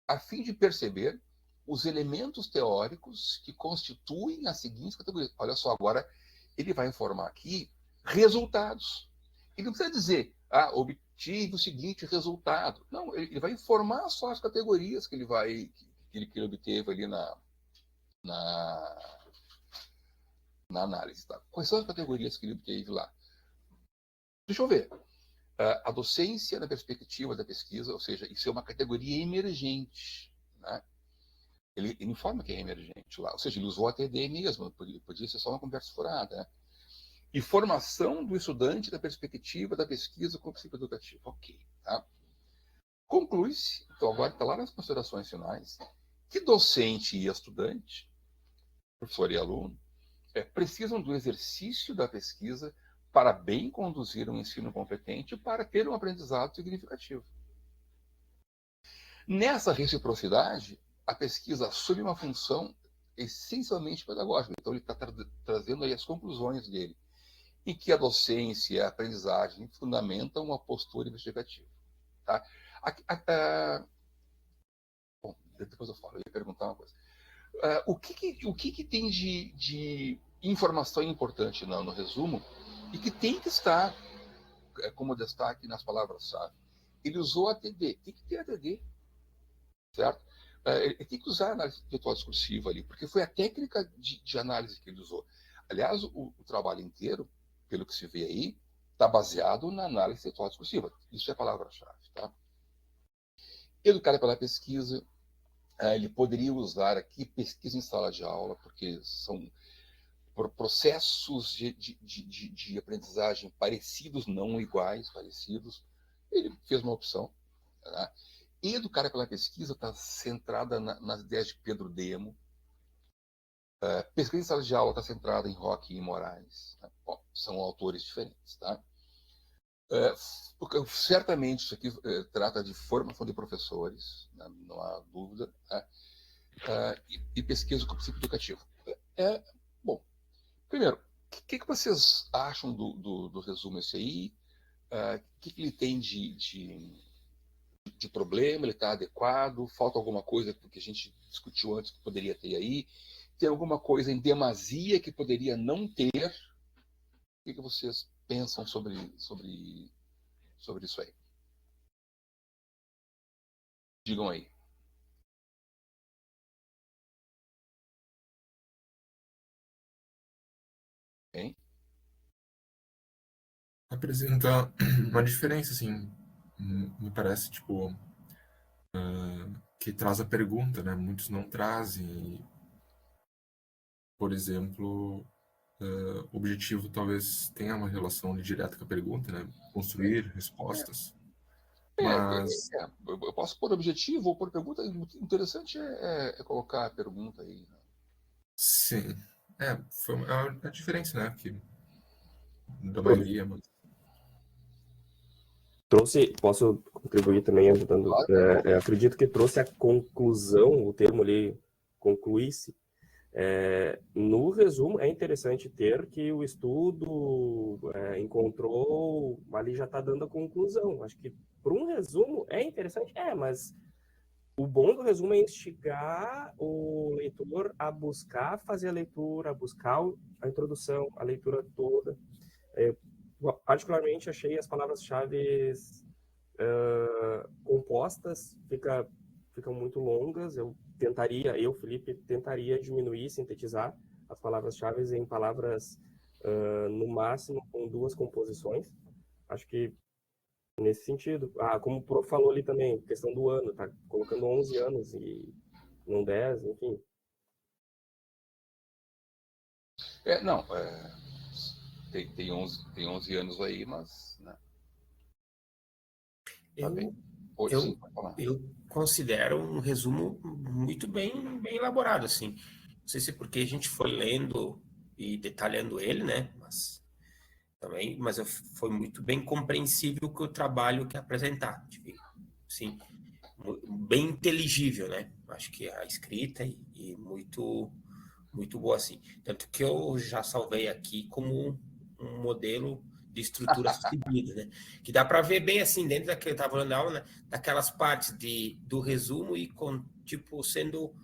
A fim de perceber os elementos teóricos que constituem as seguintes categorias. Olha só, agora ele vai informar aqui resultados. Ele não precisa dizer, obtive o seguinte resultado. Não, ele vai informar só as categorias que ele obteve ali na análise. Tá? Quais são as categorias que ele obteve lá? Deixa eu ver. A docência na perspectiva da pesquisa, ou seja, isso é uma categoria emergente. Né? Ele informa que é emergente lá. Ou seja, ele usou a TD mesmo, podia ser só uma conversa furada. Né? E formação do estudante da perspectiva da pesquisa com o princípio educativo. Ok. Tá? Conclui-se, então agora está lá nas considerações finais, que docente e estudante, professor e aluno, precisam do exercício da pesquisa para bem conduzir um ensino competente e para ter um aprendizado significativo. Nessa reciprocidade, a pesquisa assume uma função essencialmente pedagógica. Então, ele está trazendo aí as conclusões dele, em que a docência e a aprendizagem fundamentam uma postura investigativa. Tá? Bom, depois eu falo, eu ia perguntar uma coisa. O que tem de informação importante no resumo e que tem que estar como destaque nas palavras-chave? Ele usou a ATD, tem que ter ATD, certo? Ele tem que usar a análise intelectual discursiva ali, porque foi a técnica de análise que ele usou. Aliás, o trabalho inteiro, pelo que se vê aí, está baseado na análise intelectual discursiva. Isso é a palavra-chave, tá? Educar pela pesquisa, ele poderia usar aqui pesquisa em sala de aula, porque são processos de aprendizagem parecidos, não iguais, parecidos. Ele fez uma opção. Tá? Educar pela pesquisa está centrada nas ideias de Pedro Demo. Pesquisa em sala de aula está centrada em Roque e Moraes. Tá? Bom, são autores diferentes. Tá? Certamente isso aqui trata de formação de professores, né? Não há dúvida. Tá? E pesquisa com o princípio educativo. Bom, primeiro, o que vocês acham do resumo esse aí? que ele tem de problema, ele está adequado, falta alguma coisa que a gente discutiu antes que poderia ter aí, tem alguma coisa em demasia que poderia não ter. O que vocês pensam sobre isso aí? Digam aí. Hein? Apresenta uma diferença, assim, me parece, tipo, que traz a pergunta, né? Muitos não trazem. Por exemplo, o objetivo talvez tenha uma relação ali direta com a pergunta, né? Construir respostas. Mas, Eu posso pôr objetivo ou pôr pergunta. O interessante é colocar a pergunta aí. Né? sim. Foi a diferença, né? Que, da maioria, mas... Posso contribuir também ajudando? Claro. Acredito que trouxe a conclusão, o termo ali, concluir-se. No resumo, é interessante ter que o estudo encontrou, ali já está dando a conclusão. Acho que para um resumo é interessante, mas o bom do resumo é instigar o leitor a buscar fazer a leitura, a buscar a introdução, a leitura toda. Particularmente achei as palavras-chave compostas, ficam muito longas. Felipe, tentaria diminuir, sintetizar as palavras-chave em palavras, no máximo, com 2 composições. Acho que nesse sentido. Como o Prof falou ali também, questão do ano, tá colocando 11 anos e não 10, enfim. Não, tem 11 anos aí, mas... Né? Tá bem. Sim, pode falar. Eu considero um resumo muito bem elaborado, assim. Não sei se é porque a gente foi lendo e detalhando ele, né? Mas foi muito bem compreensível que o trabalho que apresentar. Sim, bem inteligível, né? Acho que a escrita e muito boa, assim. Tanto que eu já salvei aqui como um modelo de estrutura seguida, né? Que dá para ver bem assim, dentro daquele, eu estava falando na aula, né? Daquelas partes do resumo e tipo, sendo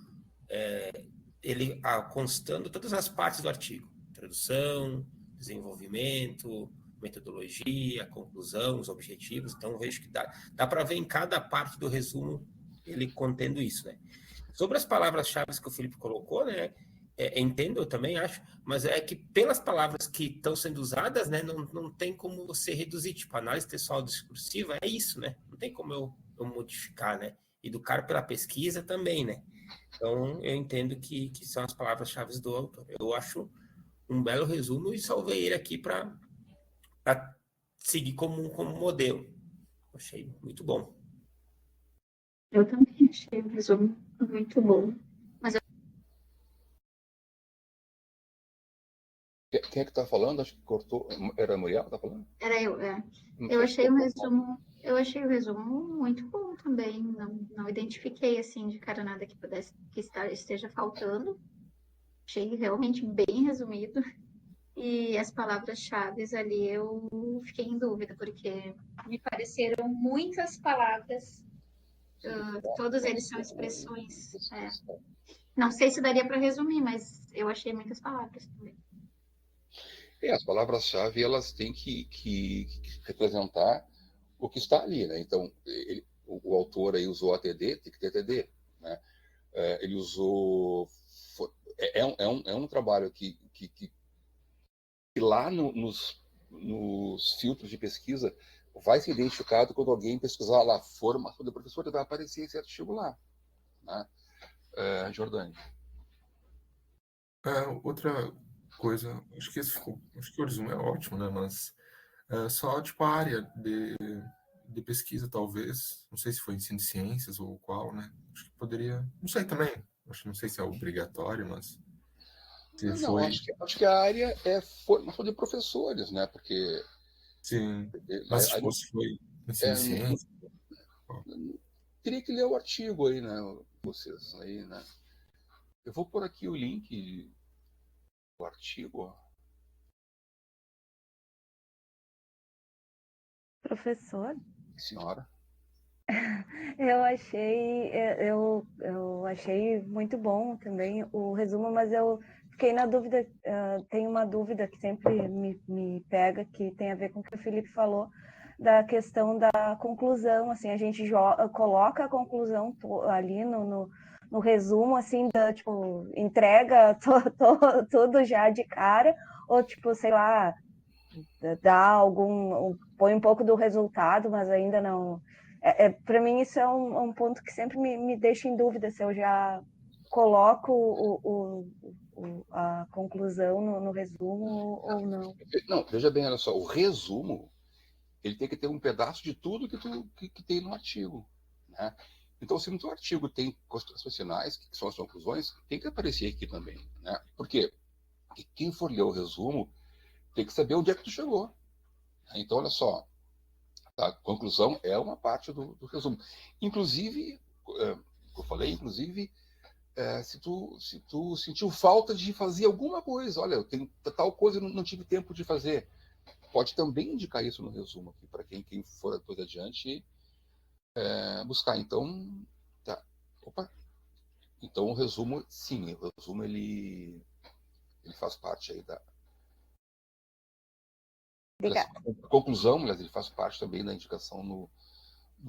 ele constando todas as partes do artigo. Introdução, desenvolvimento, metodologia, conclusão, os objetivos. Então, vejo que dá para ver em cada parte do resumo ele contendo isso, né? Sobre as palavras-chave que o Felipe colocou, né? Entendo, eu também acho, mas é que pelas palavras que estão sendo usadas, né, não tem como você reduzir. Tipo, a análise textual discursiva é isso, né? Não tem como eu modificar, né? Educar pela pesquisa também, né? Então, eu entendo que são as palavras-chave do autor. Eu acho um belo resumo e salvei ele aqui para seguir como modelo. Achei muito bom. Eu também achei o resumo muito bom. Quem é que está falando? Acho que cortou. Era a Muriel que está falando? Era eu. Eu achei o resumo muito bom também. Não identifiquei assim de cara nada que esteja faltando. Achei realmente bem resumido. E as palavras-chave ali eu fiquei em dúvida, porque me pareceram muitas palavras. Todos eles são expressões. Não sei se daria para resumir, mas eu achei muitas palavras também. As palavras-chave elas têm que representar o que está ali, né? Então, o autor aí usou ATD, tem que ter ATD, né? Ele usou... É um trabalho que lá nos filtros de pesquisa vai ser identificado quando alguém pesquisar lá formação de professor, vai aparecer esse artigo lá, né? Jordânia. Outra coisa, acho que o resumo é ótimo, né? Mas só tipo a área de pesquisa, talvez. Não sei se foi ensino de ciências ou qual, né? Acho que poderia. Não sei também. Não sei se é obrigatório, mas. Não, acho que a área é formação de professores, né? Porque. Sim. Mas tipo, se foi ensino de ciências. Teria que ler o artigo aí, né? Vocês aí, né? Eu vou pôr aqui o link do artigo. Professor, Senhora? eu achei muito bom também o resumo, mas eu fiquei na dúvida, tem uma dúvida que sempre me pega, que tem a ver com o que o Felipe falou, da questão da conclusão, assim, a gente coloca a conclusão ali no resumo, assim, tipo, entrega tudo já de cara, ou tipo, sei lá, põe um pouco do resultado, mas ainda não. Para mim, isso é um ponto que sempre me deixa em dúvida se eu já coloco a conclusão no resumo ou não. Não, veja bem, olha só, o resumo ele tem que ter um pedaço de tudo que tem no artigo, né? Então, se no seu artigo tem considerações finais, que são as conclusões, tem que aparecer aqui também, né? Por quê? Porque quem for ler o resumo tem que saber onde é que tu chegou. Então, olha só, a conclusão é uma parte do resumo. Inclusive, eu falei, inclusive, se tu sentiu falta de fazer alguma coisa, olha, eu tenho tal coisa eu não tive tempo de fazer, pode também indicar isso no resumo aqui, para quem for depois adiante buscar. Então, tá. Opa. Então, o resumo, sim, o resumo ele faz parte aí da. Obrigada. A conclusão, mas ele faz parte também da indicação no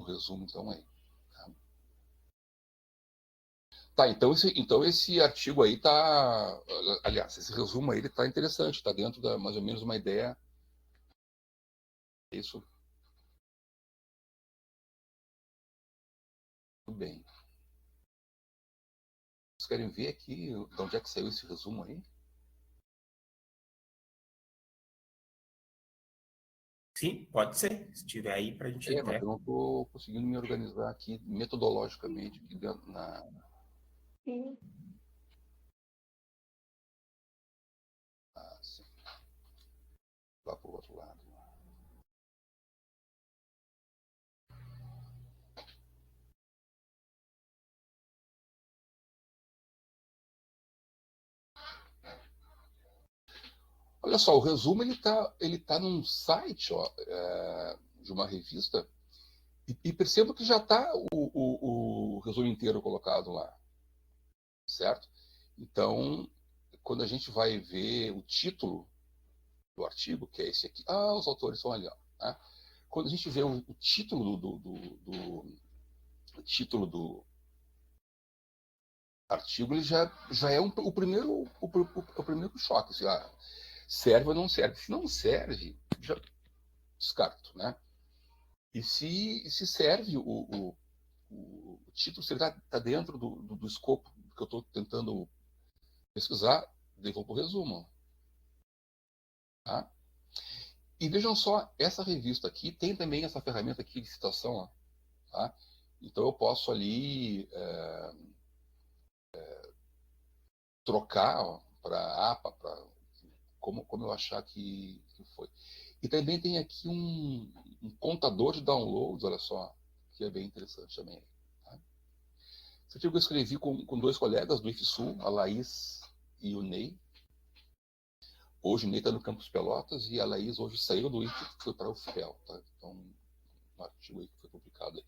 resumo, então aí. Tá, então esse artigo aí tá. Aliás, esse resumo aí ele tá interessante, tá dentro da mais ou menos uma ideia. Isso. Tudo bem. Vocês querem ver aqui de onde é que saiu esse resumo aí? Sim, pode ser. Se tiver aí para a gente Mas até. eu não estou conseguindo me organizar aqui metodologicamente aqui dentro assim, lá para o outro lado. Olha só, o resumo ele tá num site ó, de uma revista e percebo que já está o resumo inteiro colocado lá, certo? Então, quando a gente vai ver o título do artigo, que é esse aqui, os autores são ali, ó, né? Quando a gente vê o título o título do artigo, ele já é o primeiro choque, assim, serve ou não serve. Se não serve, já descarto, né? E se serve o título, se ele está dentro do escopo que eu estou tentando pesquisar, devolvo o resumo. Tá? E vejam só, essa revista aqui tem também essa ferramenta aqui de citação. Ó, tá? Então eu posso ali trocar para APA, para como eu achar que foi. E também tem aqui um contador de downloads, olha só, que é bem interessante também. Tá? Esse artigo eu escrevi com dois colegas do IFSU, a Laís e o Ney. Hoje o Ney está no Campus Pelotas e a Laís hoje saiu do IFSU e foi para o FPEL. Tá? Então, um artigo aí que foi publicado.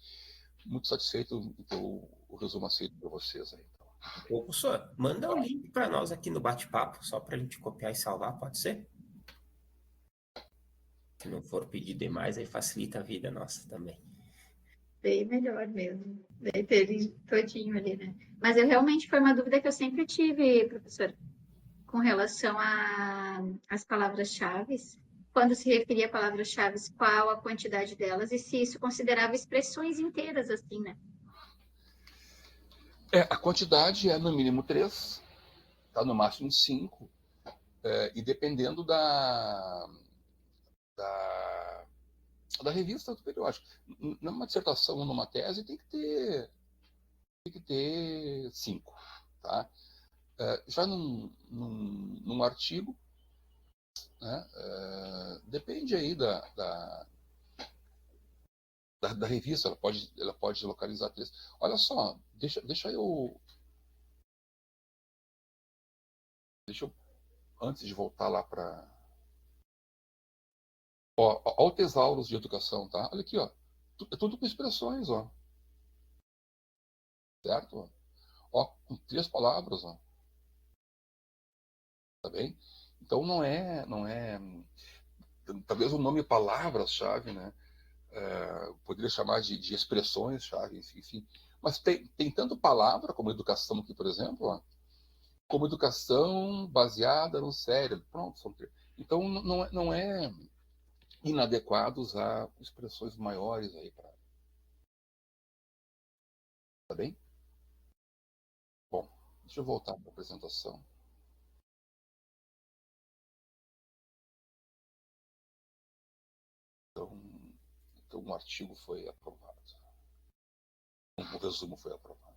Muito satisfeito em ter o resumo aceito para vocês aí. Então. Ô, professor, manda o link para nós aqui no bate-papo, só para a gente copiar e salvar, pode ser? Se não for pedir demais, aí facilita a vida nossa também. Bem melhor mesmo. Daí ter ele todinho ali, né? Mas eu realmente foi uma dúvida que eu sempre tive, professor, com relação às palavras-chave. Quando se referia a palavras-chave, qual a quantidade delas e se isso considerava expressões inteiras, assim, né? A quantidade é no mínimo 3, tá? No máximo 5, e dependendo da, da revista do periódico. Numa dissertação ou numa tese tem que ter 5. Tá? Já num artigo, né, depende aí da revista, ela pode localizar 3. Olha só, deixa eu, antes de voltar lá para Ó, o tesauros de educação, tá? Olha aqui, ó. É tudo com expressões, ó. Certo? Ó, com 3 palavras, ó. Tá bem? Então não é, talvez o nome palavras-chave, né? Poderia chamar de expressões-chave, enfim. Mas tem tanto palavra como educação aqui, por exemplo, ó, como educação baseada no cérebro. Pronto, são 3. Então não é inadequado usar expressões maiores aí para. Tá bem? Bom, deixa eu voltar para a apresentação. Então o artigo foi aprovado. O resumo foi aprovado.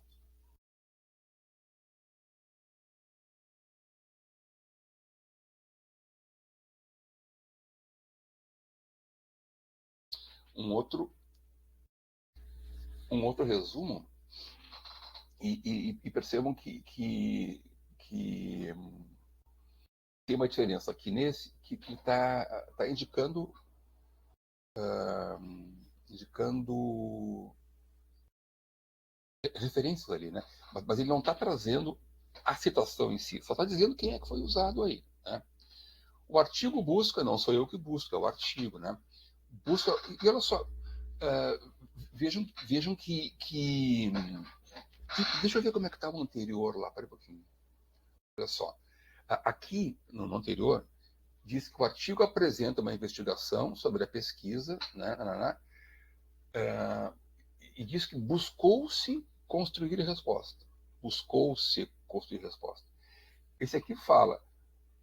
Um outro resumo, e percebam que tem uma diferença aqui nesse, que está indicando referências ali, né? Mas ele não está trazendo a citação em si, só está dizendo quem é que foi usado aí, né? O artigo busca, não sou eu que busco, é o artigo, né? Busca, e olha só, vejam que deixa eu ver como é que está o anterior lá, para um pouquinho. Olha só, aqui no anterior diz que o artigo apresenta uma investigação sobre a pesquisa, né, e diz que buscou-se construir resposta. Buscou-se construir resposta. Esse aqui fala,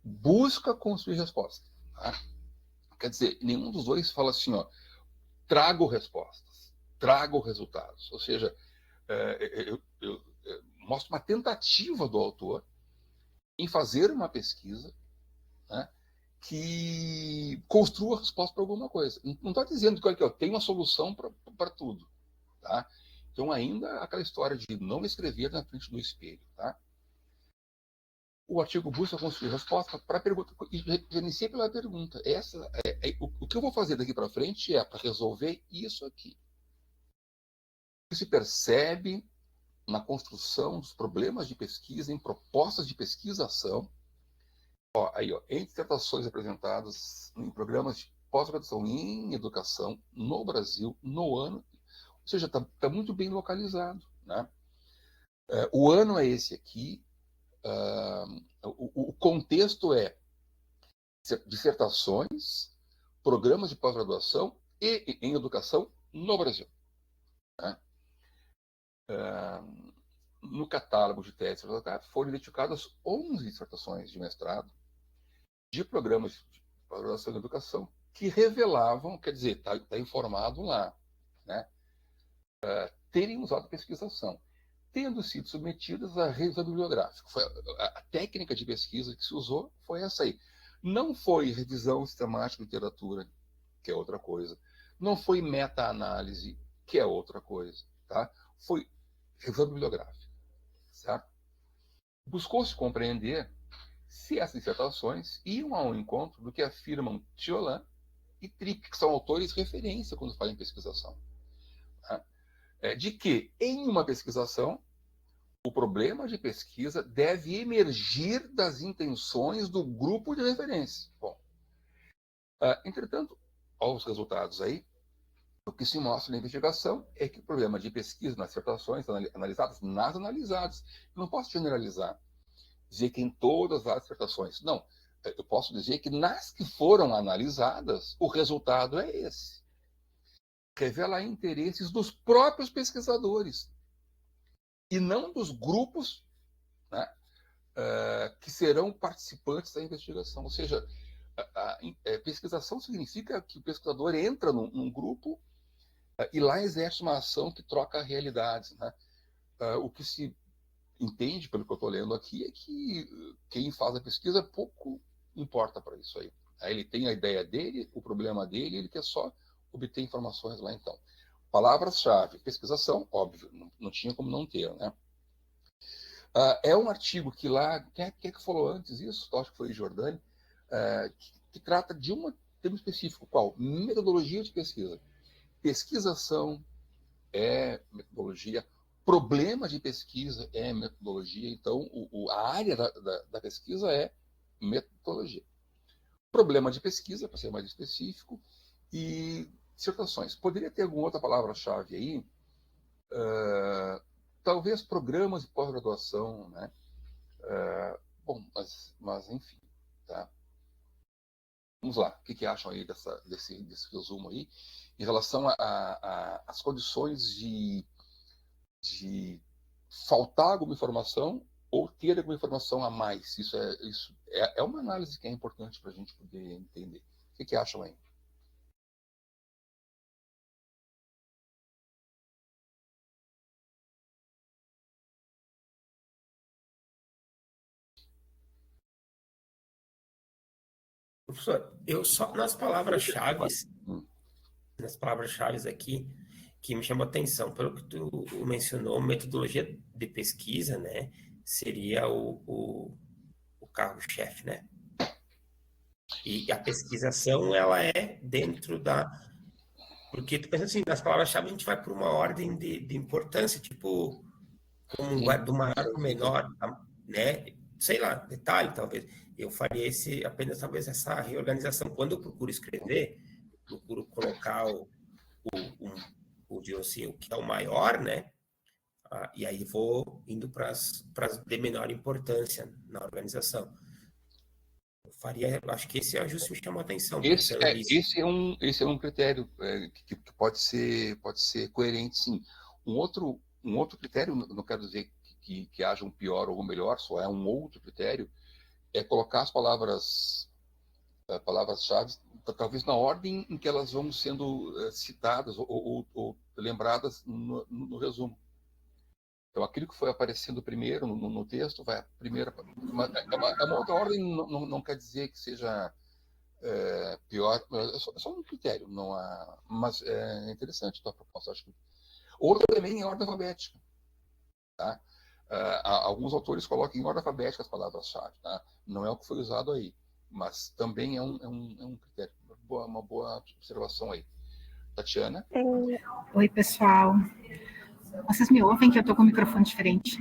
busca construir resposta. Tá? Quer dizer, nenhum dos dois fala assim, ó, trago respostas, trago resultados. Ou seja, eu mostro uma tentativa do autor em fazer uma pesquisa, né, que construa a resposta para alguma coisa. Não está dizendo que ó, tem uma solução para tudo. Tá? Então, ainda aquela história de não escrever na frente do espelho. Tá? O artigo busca construir resposta para a pergunta. Iniciei pela pergunta. O que eu vou fazer daqui para frente é para resolver isso aqui. O que se percebe na construção dos problemas de pesquisa, em propostas de pesquisação, em dissertações apresentadas em programas de pós-graduação em educação no Brasil, no ano, ou seja, está muito bem localizado. Né? O ano é esse aqui, o contexto é dissertações, programas de pós-graduação e em educação no Brasil. Né? No catálogo de teses foram identificadas 11 dissertações de mestrado de programas de pós-graduação em educação que revelavam, quer dizer, está informado lá, né? Terem usado pesquisação, tendo sido submetidas à revisão bibliográfica. A técnica de pesquisa que se usou foi essa aí. Não foi revisão sistemática de literatura, que é outra coisa. Não foi meta-análise, que é outra coisa. Tá? Foi revisão bibliográfica. Certo? Buscou-se compreender se essas dissertações iam ao encontro do que afirmam Thiolan e Tripp, que são autores de referência quando falam em pesquisação. Tá? De que, em uma pesquisação, o problema de pesquisa deve emergir das intenções do grupo de referência. Bom, entretanto, aos resultados aí, o que se mostra na investigação é que o problema de pesquisa nas dissertações analisadas, nas analisadas, eu não posso generalizar, dizer que em todas as dissertações, não, eu posso dizer que nas que foram analisadas, o resultado é esse. Revela interesses dos próprios pesquisadores e não dos grupos, né, que serão participantes da investigação. Ou seja, a pesquisação significa que o pesquisador entra num grupo e lá exerce uma ação que troca realidades. Né? O que se entende, pelo que eu estou lendo aqui, é que quem faz a pesquisa pouco importa para isso aí. Ele tem a ideia dele, o problema dele, ele quer só obter informações lá então. Palavras-chave, pesquisação, óbvio, não tinha como não ter, né? É um artigo que lá, quem é que falou antes isso? Acho que foi Jordani, que trata de uma termo específico. Qual? Metodologia de pesquisa. Pesquisação é metodologia. Problema de pesquisa é metodologia. Então, a área da pesquisa é metodologia. Problema de pesquisa, para ser mais específico, e dissertações. Poderia ter alguma outra palavra-chave aí? Talvez programas de pós-graduação, né? Bom, mas enfim, tá? Vamos lá, o que acham aí desse resumo aí, em relação às condições de faltar alguma informação ou ter alguma informação a mais? Isso é uma análise que é importante para a gente poder entender. O que acham aí? Professor, eu só nas palavras-chave aqui, que me chamou a atenção, pelo que tu mencionou, metodologia de pesquisa, né, seria o carro-chefe, né? E a pesquisação, ela é dentro da... Porque tu pensa assim, nas palavras-chave a gente vai por uma ordem de importância, tipo, do maior para o menor, né? Sei lá, detalhe, talvez. Eu faria apenas talvez essa reorganização. Quando eu procuro escrever, procuro colocar digamos assim, o que é o maior, né? E aí vou indo para as de menor importância na organização. Eu faria, acho que esse ajuste me chamou a atenção, pensando nisso. Esse é um critério que pode ser coerente, sim. Um outro critério, não quero dizer que haja um pior ou um melhor, só é um outro critério, é colocar as palavras-chave, talvez na ordem em que elas vão sendo citadas ou lembradas no resumo. Então, aquilo que foi aparecendo primeiro no texto vai primeiro. É uma outra ordem, não quer dizer que seja pior, é só um critério, não há. Mas é interessante a tua proposta, acho que. Outra também é ordem alfabética. Tá? Alguns autores colocam em ordem alfabética as palavras-chave. Tá? Não é o que foi usado aí, mas também é um critério. Uma boa observação aí. Tatiana? Oi, pessoal. Vocês me ouvem que eu estou com o microfone diferente?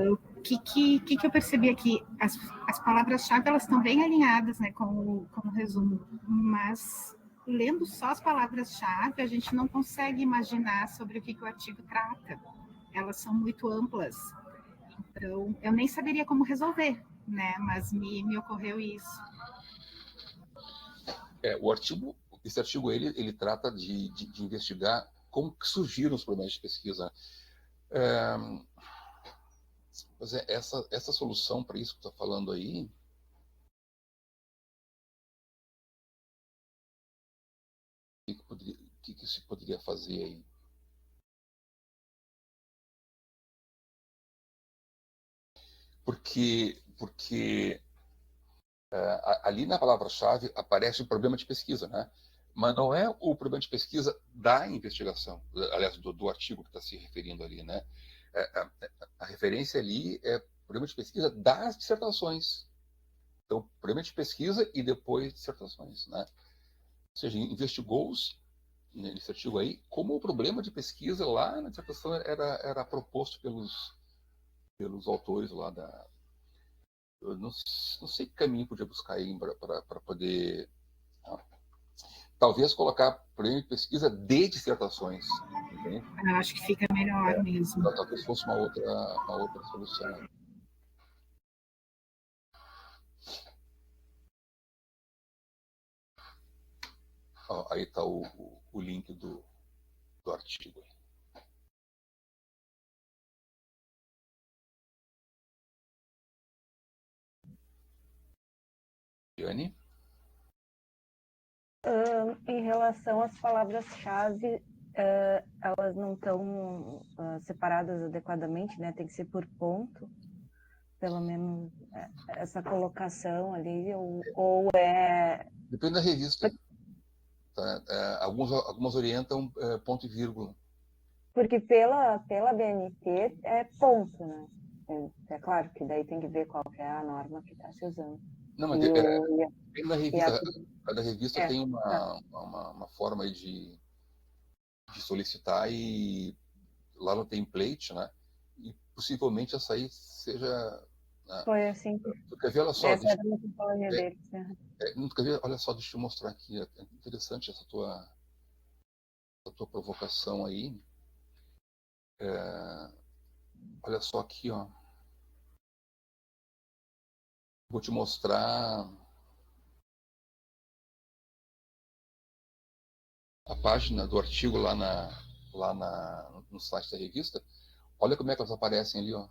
O que eu percebi aqui? As palavras-chave, elas estão bem alinhadas, né, com o resumo, mas lendo só as palavras-chave, a gente não consegue imaginar sobre o que o artigo trata. Elas são muito amplas. Então, eu nem saberia como resolver, né, mas me ocorreu isso. Esse artigo ele trata de investigar como que surgiram os problemas de pesquisa. Mas essa solução para isso que tu está falando aí, o que se poderia fazer aí? Porque ali na palavra-chave aparece o problema de pesquisa, né? Mas não é o problema de pesquisa da investigação, aliás, do artigo que está se referindo ali, né? A referência ali é problema de pesquisa das dissertações. Então, problema de pesquisa e depois dissertações, né? Ou seja, investigou-se nesse artigo aí como o problema de pesquisa lá na dissertação era proposto pelos autores lá da... Eu não sei que caminho podia buscar aí para poder... Talvez colocar problema de pesquisa de dissertações. Entende? Eu acho que fica melhor mesmo. Talvez fosse uma outra solução. Aí está o link do artigo. Diane? Em relação às palavras-chave, elas não estão separadas adequadamente, né? Tem que ser por ponto, pelo menos essa colocação ali, ou é... Depende da revista. Tá? Algumas orientam ponto e vírgula. Porque pela BNT é ponto, né? É claro que daí tem que ver qual que é a norma que está se usando. Não, mas E, o, na e a, revista, cada revista é, tem tá. uma forma aí de solicitar e lá no template, né? E possivelmente essa aí seja. Né? Foi assim que. Tu quer ver? Olha só, Essa era a metodologia é, deles. Né? quer ver? Olha só, deixa eu te mostrar aqui. É interessante essa tua provocação aí. É, olha só aqui, ó. Vou te mostrar a página do artigo no site da revista. Olha como é que elas aparecem ali, ó.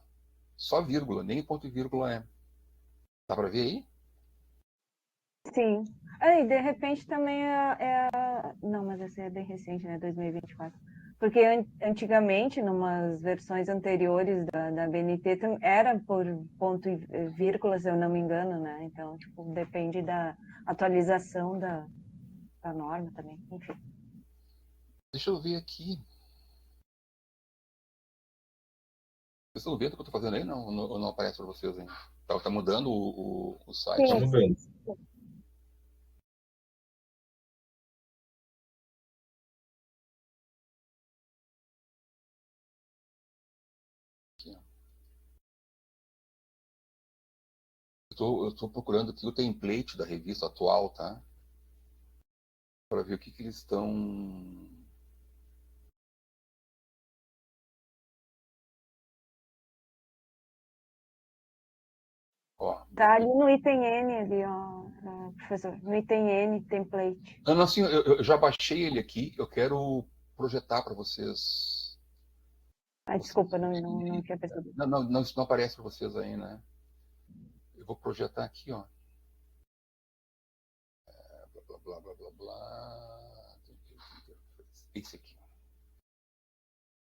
Só vírgula, nem ponto e vírgula é. Dá para ver aí? Sim. Aí, de repente também não, mas essa é bem recente, né? 2024. Porque antigamente, numas versões anteriores da BNT, era por ponto e vírgula, se eu não me engano, né? Então, tipo, depende da atualização da norma também, enfim. Deixa eu ver aqui. Vocês estão vendo o que eu estou fazendo aí? Não, não aparece para vocês ainda. Tá mudando o Tá site. Sim, sim. mudando. Aqui, ó. Eu estou procurando aqui o template da revista atual, tá? Para ver o que eles estão. Ó, Tá ali no item N, ali, ó, professor. No item N, template. não, assim, eu já baixei ele aqui. Eu quero projetar para vocês. Ah, Vocês desculpa, não verem. tinha percebido. Não, isso não aparece para vocês aí, né? Eu vou projetar aqui, ó. Blá, blá, blá, blá, blá. Esse aqui.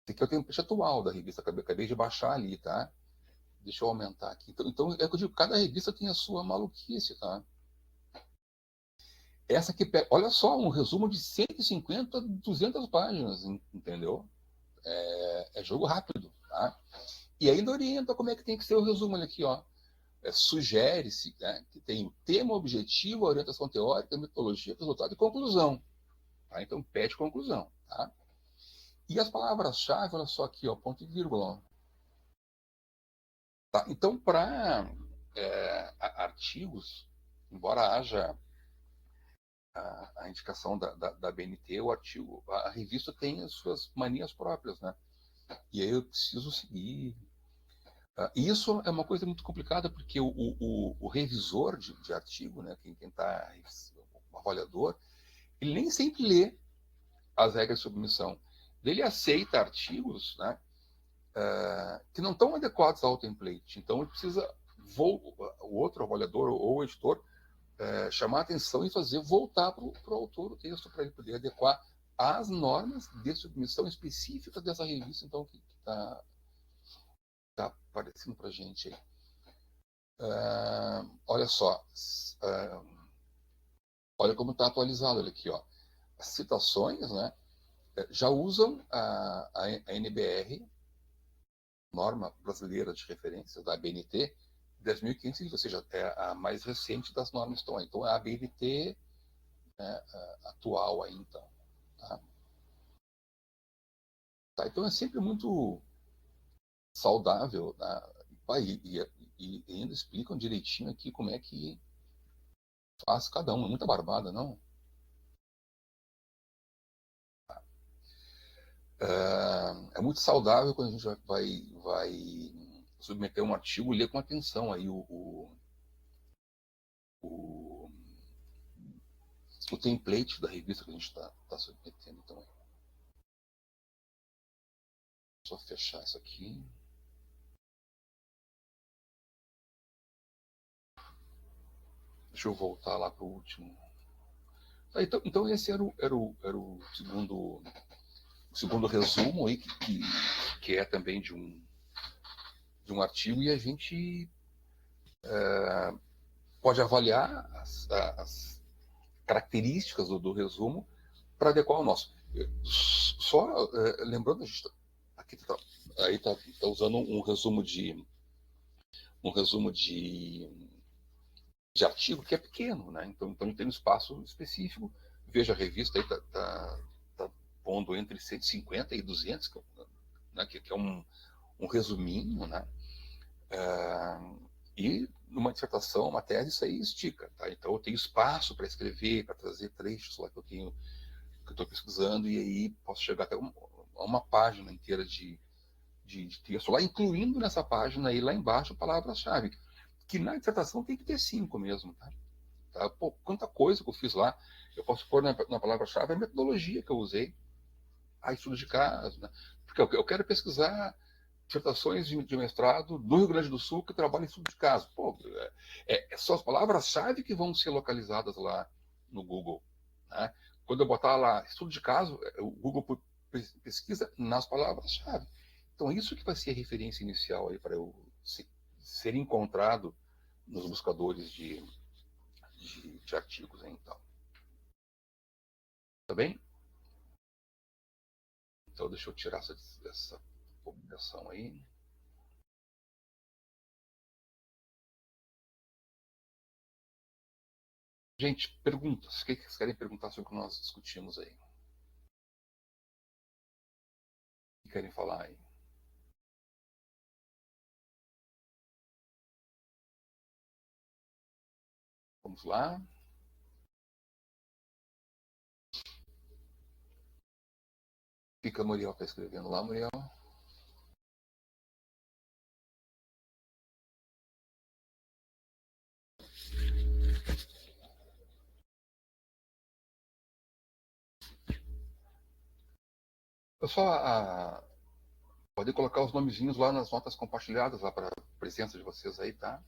Esse aqui é o template atual da revista. Acabei de baixar ali, tá? Deixa eu aumentar aqui. Então é que eu digo, cada revista tem a sua maluquice, tá? Essa aqui, olha só, um resumo de 150, 200 páginas, entendeu? É jogo rápido, tá? E ainda orienta como é que tem que ser o resumo aqui, ó. Sugere-se, né, que tem o tema, objetivo, a orientação teórica, a metodologia, resultado e conclusão. Tá? Então, pede conclusão, tá? E as palavras-chave, olha só aqui, ó, ponto e vírgula. Ó. Tá? Então, para artigos, embora haja a indicação da BNT, o artigo, a revista tem as suas manias próprias, né? E aí eu preciso seguir. E isso é uma coisa muito complicada, porque o revisor de artigo, né, quem está, o avaliador, ele nem sempre lê as regras de submissão. Ele aceita artigos, né, que não estão adequados ao template. Então, ele precisa, o outro avaliador ou o editor, chamar a atenção e fazer voltar para o autor o texto, para ele poder adequar às normas de submissão específicas dessa revista, então, que está aparecendo para a gente aí. Olha só, olha como está atualizado olha aqui, ó. As citações, né, já usam a NBR, Norma Brasileira de Referência, da ABNT, 2015, ou seja, é a mais recente das normas que estão aí. Então, é a ABNT atual aí, então. Tá? Tá, então, é sempre muito saudável, né? E ainda explicam direitinho aqui como é que faz cada um. É muita barbada, não? É muito saudável quando a gente vai submeter um artigo e ler com atenção aí o, o template da revista que a gente está submetendo também. Só fechar isso aqui. Deixa eu voltar lá para o último. Então esse era o segundo resumo aí, que é também de um artigo, e a gente pode avaliar as características do resumo para adequar ao nosso. Só lembrando, a gente aqui está usando um resumo de de artigo que é pequeno, né? Então a gente tem um espaço específico. Veja a revista aí, tá pondo entre 150 e 200, né? Que é um resuminho, né? E numa dissertação, uma tese, isso aí estica, tá? Então eu tenho espaço para escrever, para trazer trechos lá que eu estou pesquisando, e aí posso chegar até uma página inteira de texto lá, incluindo nessa página aí lá embaixo palavras-chave, que na dissertação tem que ter 5 mesmo, tá? Pô, quanta coisa que eu fiz lá, eu posso pôr na palavra-chave a metodologia que eu usei, estudo de caso, né? Porque eu quero pesquisar dissertações de mestrado do Rio Grande do Sul que trabalham em estudo de caso. Pô, são as palavras-chave que vão ser localizadas lá no Google, né? Quando eu botar lá estudo de caso, o Google pesquisa nas palavras-chave. Então, isso que vai ser a referência inicial aí para eu ser encontrado nos buscadores de artigos aí, então. Tá bem? Então, deixa eu tirar essa publicação aí. Gente, perguntas. O que vocês querem perguntar sobre o que nós discutimos aí? O que querem falar aí? Vamos lá. Fica a Muriel está escrevendo lá, Muriel. Pessoal, pode colocar os nomezinhos lá nas notas compartilhadas, lá para a presença de vocês aí, tá?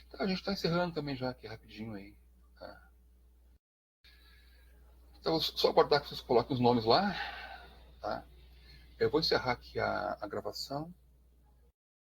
Tá, a gente está encerrando também já aqui rapidinho aí. Tá? Então, só aguardar que vocês coloquem os nomes lá, tá? Eu vou encerrar aqui a gravação.